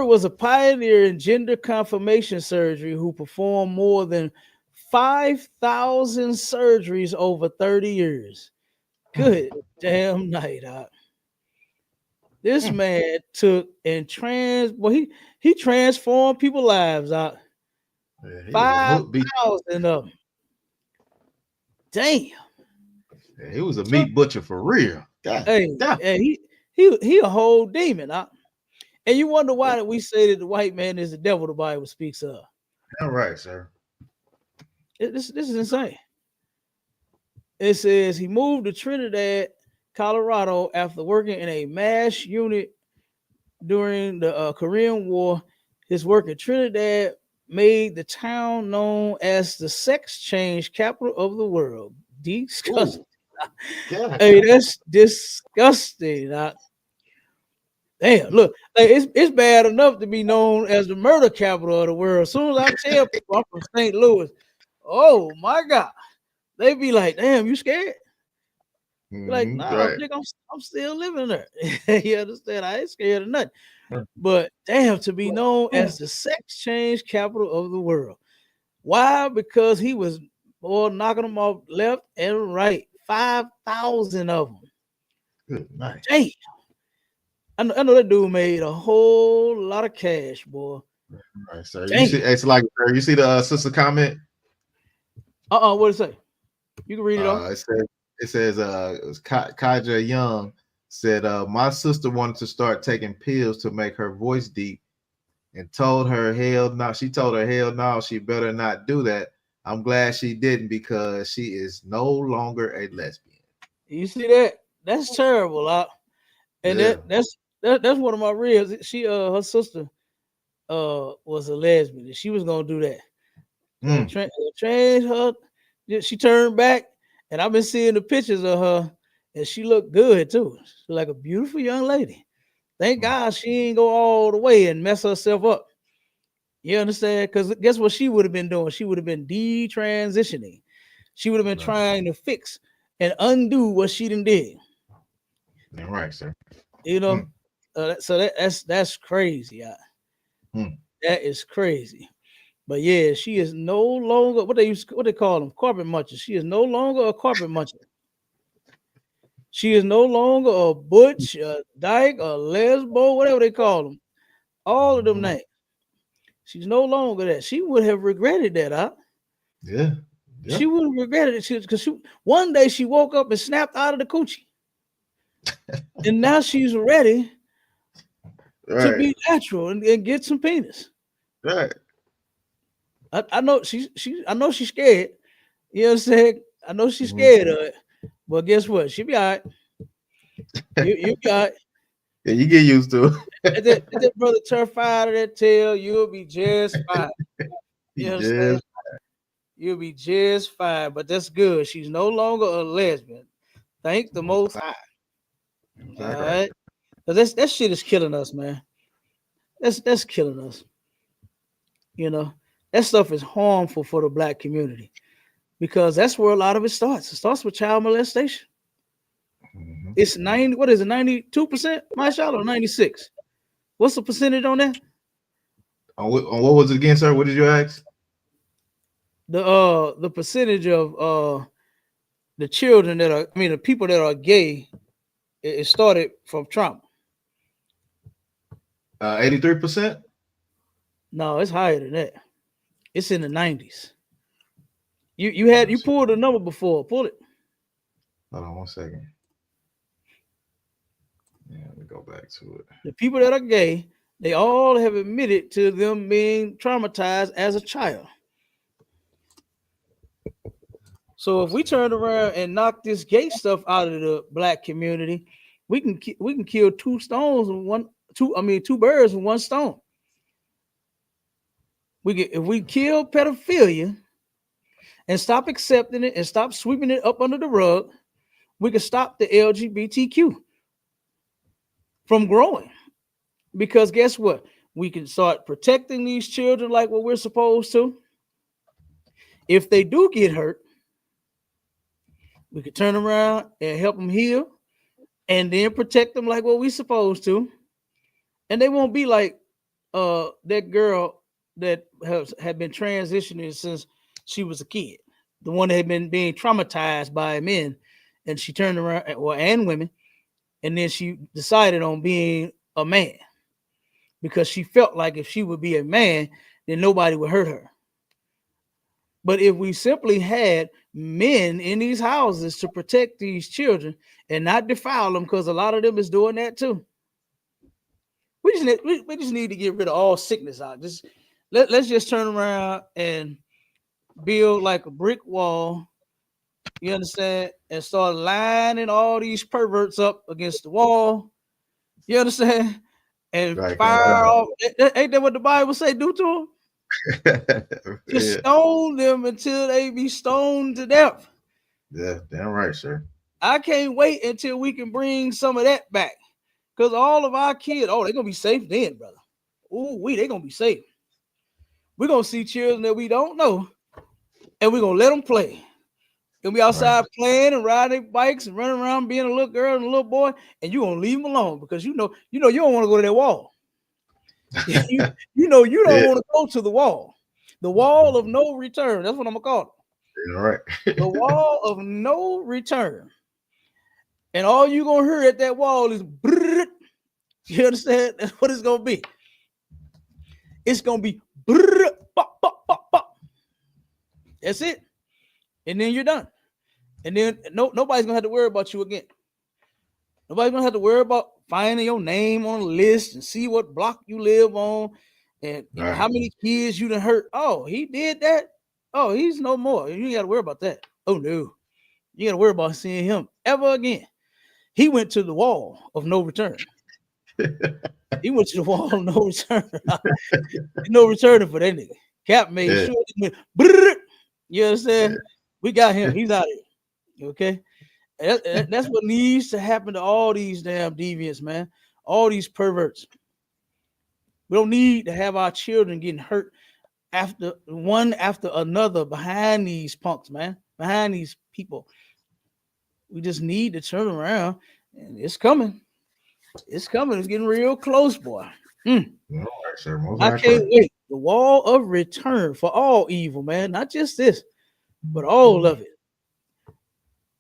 was a pioneer in gender confirmation surgery who performed more than 5,000 surgeries over 30 years. Good damn night. This man took and he transformed people's lives out. Yeah, he was a hook beat. 5,000 of them. Damn. Yeah, he was a meat butcher for real. God Hey, damn. he a whole demon. Huh? And you wonder why we say that the white man is the devil the Bible speaks of. All right, sir. This is insane. It says he moved to Trinidad, Colorado after working in a mass unit during the Korean War. His work in Trinidad made the town known as the sex change capital of the world. Disgusting. Hey, that's disgusting. Damn, look, like it's bad enough to be known as the murder capital of the world. As soon as I tell people I'm from St. Louis, oh my God, they be like, "Damn, you scared?" Like, nah, right. I'm still living there. You understand? I ain't scared of nothing. But damn, to be known as the sex change capital of the world. Why? Because he was knocking them off left and right. 5,000 of them. Good night. Damn. I know that dude made a whole lot of cash, boy. All right, sir. You see, it's like you see the sister comment. What did it say? You can read it off. It says it was Kaja Young said my sister wanted to start taking pills to make her voice deep, and told her hell no. She told her hell no, she better not do that. I'm glad she didn't because she is no longer a lesbian. You see that? That's terrible, and that's one of my reels. She her sister was a lesbian, and she was gonna do that. Train her. She turned back, and I've been seeing the pictures of her, and she looked good too. She's like a beautiful young lady. Thank God she ain't go all the way and mess herself up. You understand? Because guess what she would have been doing? She would have been detransitioning. She would have been trying to fix and undo what she done did. All right, sir. You know, so that's crazy. That is crazy. But yeah, she is no longer what they call them, carpet muncher. She is no longer a carpet muncher. She is no longer a butch, a dyke, a lesbo, whatever they call them. All of them names. She's no longer that. She would have regretted that, huh? Yeah. She would have regretted it because one day she woke up and snapped out of the coochie. And now she's ready to be natural and get some penis. Right. I know she's scared. You know what I'm saying? I know she's scared of it. But guess what? She'll be all right. You be all right. Yeah, you get used to it. If that brother turn fire out of that tail, you'll be just fine. You know what I'm saying? You'll be just fine. But that's good. She's no longer a lesbian. Thank the Most High. All right. Because that shit is killing us, man. That's killing us. You know, that stuff is harmful for the black community because that's where a lot of it starts. It starts with child molestation. It's 90. What is it? 92%, mashallah, or 96? What's the percentage on that? On what was it again, sir? What did you ask? The percentage of the children the people that are gay, it started from trauma. 83%. No, it's higher than that. It's in the 90s. You pulled a number before. Pull it. Hold on 1 second. Yeah, let me go back to it. The people that are gay, they all have admitted to them being traumatized as a child. So if we turn around and knock this gay stuff out of the black community, we can kill two birds with one stone. If we kill pedophilia and stop accepting it and stop sweeping it up under the rug, we can stop the LGBTQ from growing. Because guess what? We can start protecting these children like what we're supposed to. If they do get hurt, we can turn around and help them heal and then protect them like what we're supposed to. And they won't be like that girl that had been transitioning since she was a kid. The one that had been being traumatized by men. And she turned around, and women. And then she decided on being a man. Because she felt like if she would be a man, then nobody would hurt her. But if we simply had men in these houses to protect these children and not defile them, because a lot of them is doing that too. We just need to get rid of all sickness out. Let's just turn around and build like a brick wall. You understand? And start lining all these perverts up against the wall. You understand? And fire off. Ain't that what the Bible say? Do to them? Just stone them until they be stoned to death. Yeah, damn right, sir. I can't wait until we can bring some of that back. Because all of our kids, they're gonna be safe then, brother. They're gonna be safe. We're gonna see children that we don't know, and we're gonna let them play. They'll be outside playing and riding their bikes and running around being a little girl and a little boy, and you're gonna leave them alone because you know you don't want to go to that wall. you don't want to go to the wall of no return. That's what I'm gonna call it. All right. The wall of no return. And all you're gonna hear at that wall is brrr. You understand? That's what it's gonna be. It's gonna be brrr, pop, pop, pop, pop. That's it. And then you're done. And then nobody's gonna have to worry about you again. Nobody's gonna have to worry about finding your name on a list and see what block you live on and how many kids you done hurt. Oh, he did that. Oh, he's no more. You ain't gotta worry about that. Oh no, you gotta worry about seeing him ever again. He went to the wall of no return. He went to the wall of no return. No returning for that nigga. Cap made sure he went. Brrr. You understand? Yeah. We got him. He's out here. Okay. That's what needs to happen to all these damn deviants, man. All these perverts. We don't need to have our children getting hurt one after another behind these punks, man. Behind these people. We just need to turn around, and it's coming. It's coming. It's getting real close, boy. I can't wait. The wall of return for all evil, man. Not just this, but all of it.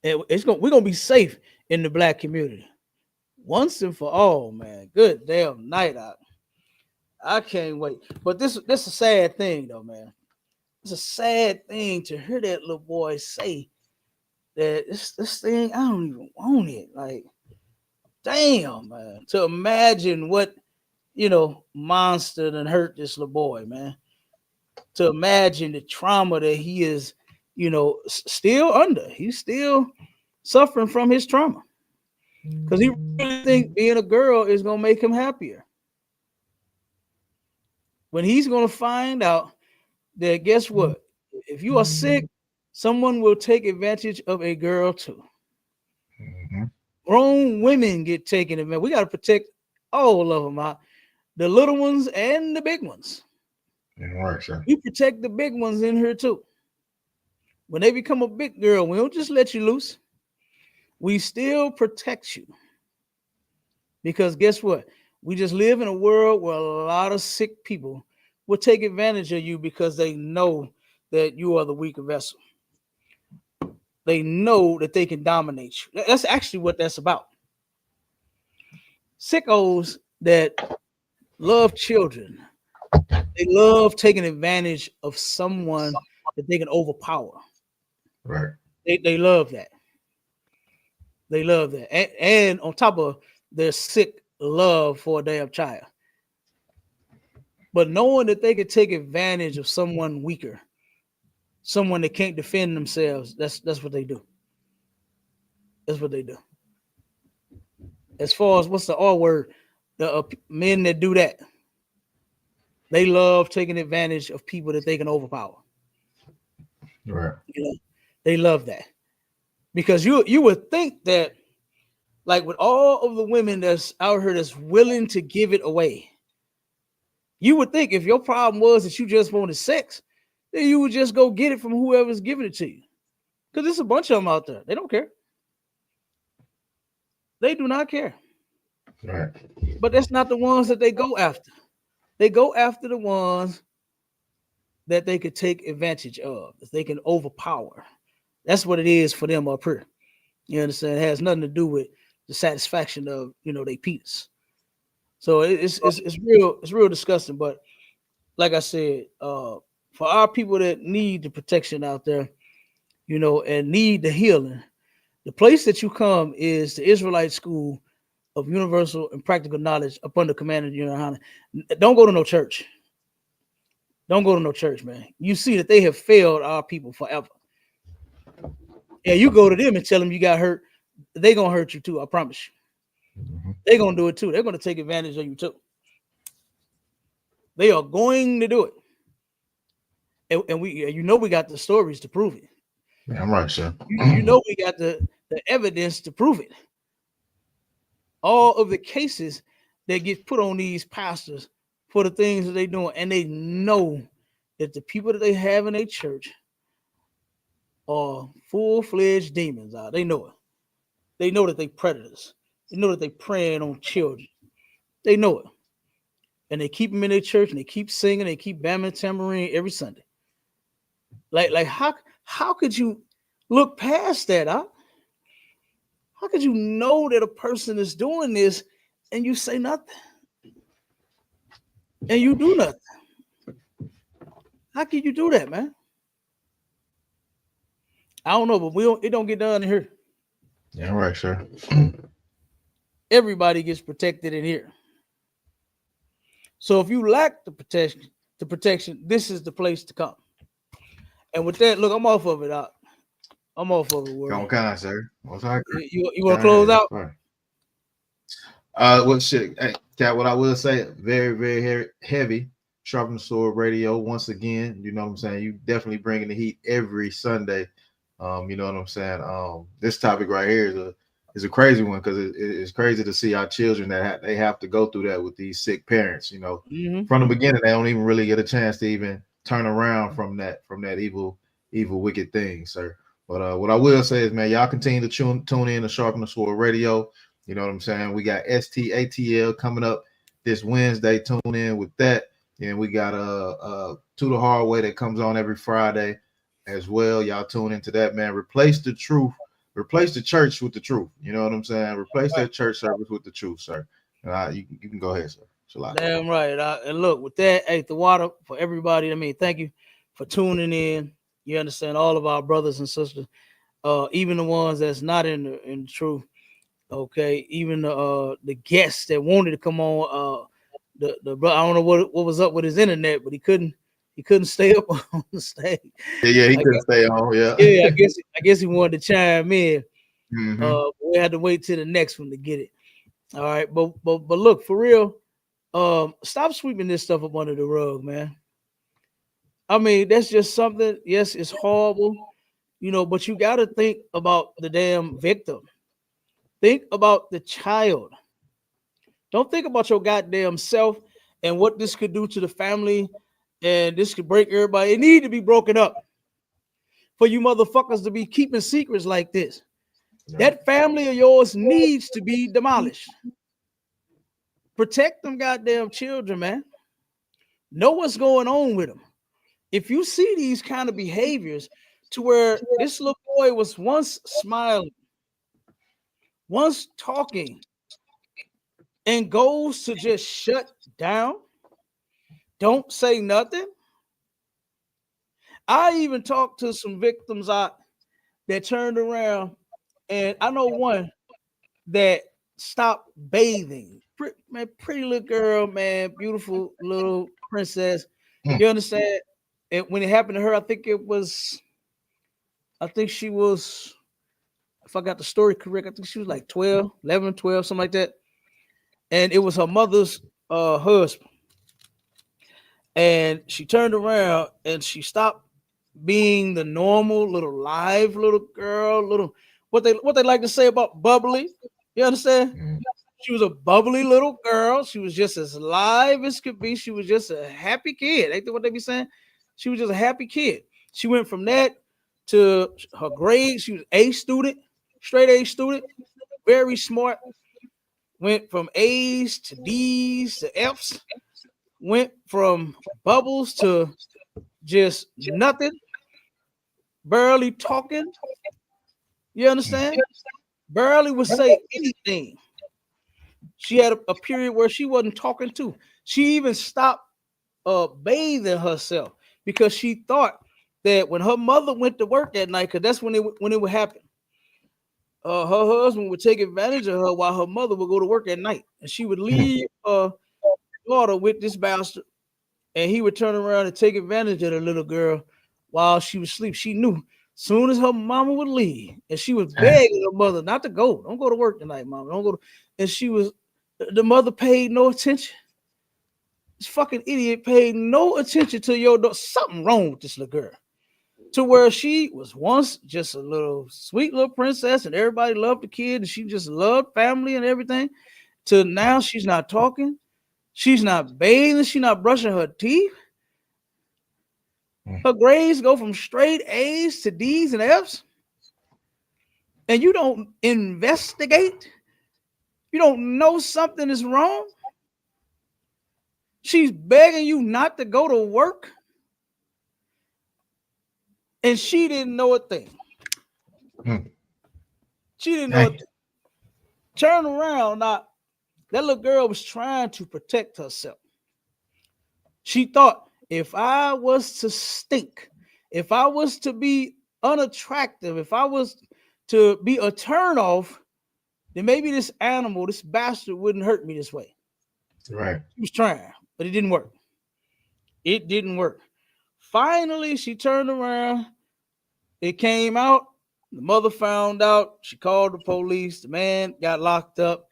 We're gonna be safe in the black community once and for all, man. Good damn night out. I can't wait. But this is a sad thing, though, man. It's a sad thing to hear that little boy say that this thing, I don't even want it. Like, damn, man. To imagine what, monster done hurt this little boy, man. To imagine the trauma that he is, still under. He's still suffering from his trauma. Because he really think being a girl is going to make him happier. When he's going to find out that, guess what? If you are sick, someone will take advantage of a girl too. Grown women get taken advantage. We got to protect all of them out. The little ones and the big ones. Right, sir. We protect the big ones in here too. When they become a big girl, we don't just let you loose. We still protect you. Because guess what? We just live in a world where a lot of sick people will take advantage of you because they know that you are the weaker vessel. They know that they can dominate you. That's actually what that's about. Sickos that love children, they love taking advantage of someone that they can overpower. Right. They love that. They love that. And on top of their sick love for a damn child. But knowing that they could take advantage of someone weaker, someone that can't defend themselves, that's what they do. That's what they do. As far as what's the R word, the men that do that, they love taking advantage of people that they can overpower. Right. They love that. Because you would think that, like with all of the women that's out here that's willing to give it away, you would think if your problem was that you just wanted sex, then you would just go get it from whoever's giving it to you. Because there's a bunch of them out there. They don't care. They do not care. Right. But that's not the ones that they go after. They go after the ones that they could take advantage of, that they can overpower. That's what it is for them up here. You understand? It has nothing to do with the satisfaction of, they penis. So it's real disgusting. But like I said, for our people that need the protection out there, you know, and need the healing, the place that you come is the Israelite School of Universal and Practical Knowledge up under command of YAHANNA. Don't go to no church. Don't go to no church, man. You see that they have failed our people forever. And you go to them and tell them you got hurt, they gonna hurt you too. I promise you. They're gonna do it too. They're gonna take advantage of you too. They are going to do it, and we, you know, we got the stories to prove it. Yeah, I'm right, sir. You know, we got the evidence to prove it. All of the cases that get put on these pastors for the things that they're doing, and they know that the people that they have in a church are full-fledged demons. They know it. They know that they predators. They know that they preying on children. They know it. And they keep them in their church, and they keep singing, they keep bamming tambourine every Sunday. Like how could you look past that? Huh? How could you know that a person is doing this and you say nothing? And you do nothing? How can you do that, man? I don't know, but it don't get done in here. Yeah, right, sir. Everybody gets protected in here. So if you lack the protection, this is the place to come. And with that, look, I'm off of it. I'm off of it. Come on, sir. You want to close out? Well, shit. Hey, Cat, what I will say, very, very heavy. Sharpen the Sword Radio. Once again, you know what I'm saying? You definitely bringing the heat every Sunday. You know what I'm saying? This topic right here is a crazy one, because it's crazy to see our children that they have to go through that with these sick parents. You know, from the beginning, they don't even really get a chance to even turn around from that evil, wicked thing, sir. But what I will say is, man, y'all continue to tune in to Sharpen the Sword Radio. You know what I'm saying? We got STATL coming up this Wednesday. Tune in with that. And we got To the Hard Way that comes on every Friday as well. Y'all tune into that, man. Replace the truth. Replace the church with the truth. You know what I'm saying? Replace that church service with the truth, sir. You can go ahead, sir. Damn right. And look, with that, hey, the water for everybody. I mean, thank you for tuning in. You understand, all of our brothers and sisters, even the ones that's not in the truth. Okay, even the guests that wanted to come on. The I don't know what was up with his internet, but he couldn't stay up on the stage. Yeah, he couldn't stay on. Yeah, yeah. I guess he wanted to chime in. We had to wait till the next one to get it. All right, but look, for real, stop sweeping this stuff up under the rug, man. I mean, that's just something. Yes, it's horrible, you know, but you got to think about the damn victim. Think about the child. Don't think about your goddamn self and what this could do to the family, and this could break everybody. It need to be broken up for you motherfuckers to be keeping secrets like this. That family of yours needs to be demolished. Protect them goddamn children, man. Know what's going on with them. If you see these kind of behaviors to where this little boy was once smiling, once talking, and goes to just shut down, don't say nothing. I even talked to some victims out that turned around, and I know one that stopped bathing. Pretty little girl, man, beautiful little princess. You understand? And when it happened to her, I think she was, if I got the story correct, I think she was like 12, 11, 12, something like that. And it was her mother's husband. And she turned around and she stopped being the normal little live little girl, little what they like to say about bubbly. You understand? She was a bubbly little girl. She was just as live as could be. She was just a happy kid. Ain't that what they be saying? She was just a happy kid. She went from that to her grades. She was A student, straight A student, very smart. Went from A's to D's to F's. Went from bubbles to just nothing. Barely talking. You understand? Barely would say anything. She had a period where she wasn't talking too. She even stopped bathing herself because she thought that when her mother went to work at night, because that's when it would happen. Her husband would take advantage of her while her mother would go to work at night, and she would leave her daughter with this bastard, and he would turn around and take advantage of the little girl while she was asleep. She knew soon as her mama would leave, and she was begging her mother not to go. Don't go to work tonight, mama. Don't go. And the mother paid no attention. This fucking idiot paid no attention to your daughter. Something wrong with this little girl. To where she was once just a little sweet little princess, and everybody loved the kid, and she just loved family and everything. To now she's not talking, she's not bathing, she's not brushing her teeth. Her grades go from straight A's to D's and F's, and you don't investigate. You don't know something is wrong. She's begging you not to go to work, and she didn't know a thing. She didn't know a thing. Turn around. Now, that little girl was trying to protect herself. She thought, if I was to stink, if I was to be unattractive, if I was to be a turnoff, then maybe this animal, this bastard, wouldn't hurt me this way. Right. She was trying, but it didn't work. It didn't work. Finally, she turned around. It came out. The mother found out. She called the police. The man got locked up,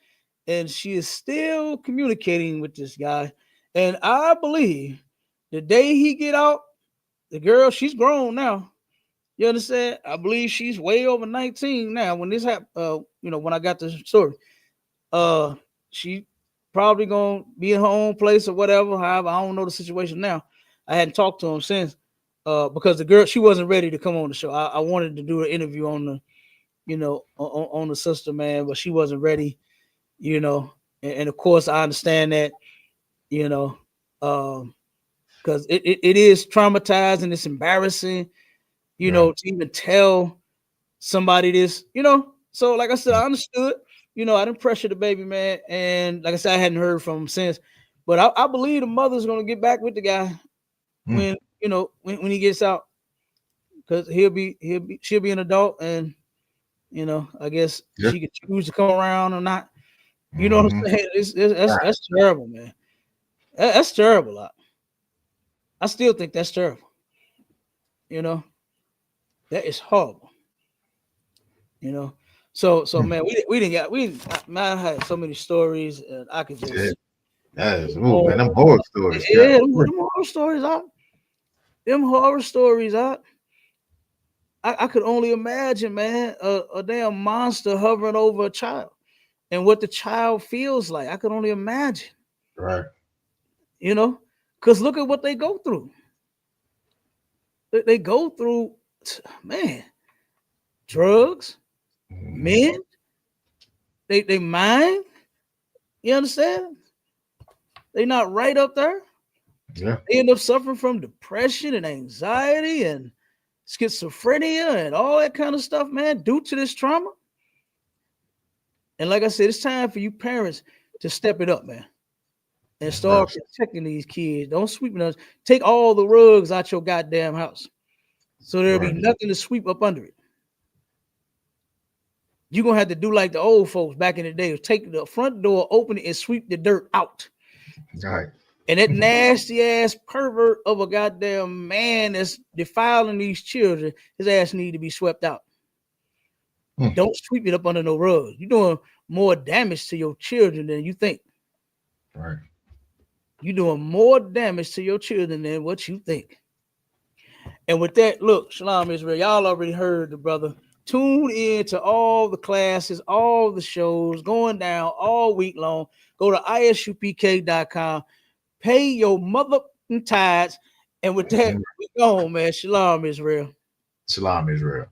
and she is still communicating with this guy. And I believe the day he get out, the girl, she's grown now. You understand? I believe she's way over 19 now. When this happened, when I got the story, she probably gonna be in her own place or whatever. However, I don't know the situation now. I hadn't talked to him since, because the girl, she wasn't ready to come on the show. I wanted to do an interview on the, on the sister, man, but she wasn't ready, and of course I understand that, because it is traumatizing, it's embarrassing, to even tell somebody this, So like I said, I understood, I didn't pressure the baby, man, and like I said, I hadn't heard from him since, but I believe the mother's gonna get back with the guy when when he gets out, because she'll be an adult, and I guess she could choose to come around or not. You know what I'm saying? That's terrible, man. That's terrible. I still think that's terrible. That is horrible. So man, I had so many stories, and I could just man, them horror stories. Yeah, them horror stories out. Them horror stories out. I could only imagine, man, a damn monster hovering over a child and what the child feels like. I could only imagine. Right. Because look at what they go through. They go through, man, drugs, men, they mind. You understand? They not right up there. Yeah. They end up suffering from depression and anxiety and schizophrenia and all that kind of stuff, man, due to this trauma. And like I said, it's time for you parents to step it up, man, and start protecting these kids. Don't sweep it. Take all the rugs out your goddamn house, so there'll be nothing to sweep up under it. You're gonna have to do like the old folks back in the day: take the front door, open it, and sweep the dirt out. Right. And that nasty ass pervert of a goddamn man that's defiling these children, his ass need to be swept out. Don't sweep it up under no rug. You're doing more damage to your children than you think. Right. You're doing more damage to your children than what you think. And with that, look, Shalom Israel, y'all already heard the brother. Tune in to all the classes, all the shows going down all week long. Go to ISUPK.com. Pay your mother tithes. And with that, we go, man. Shalom Israel. Shalom Israel.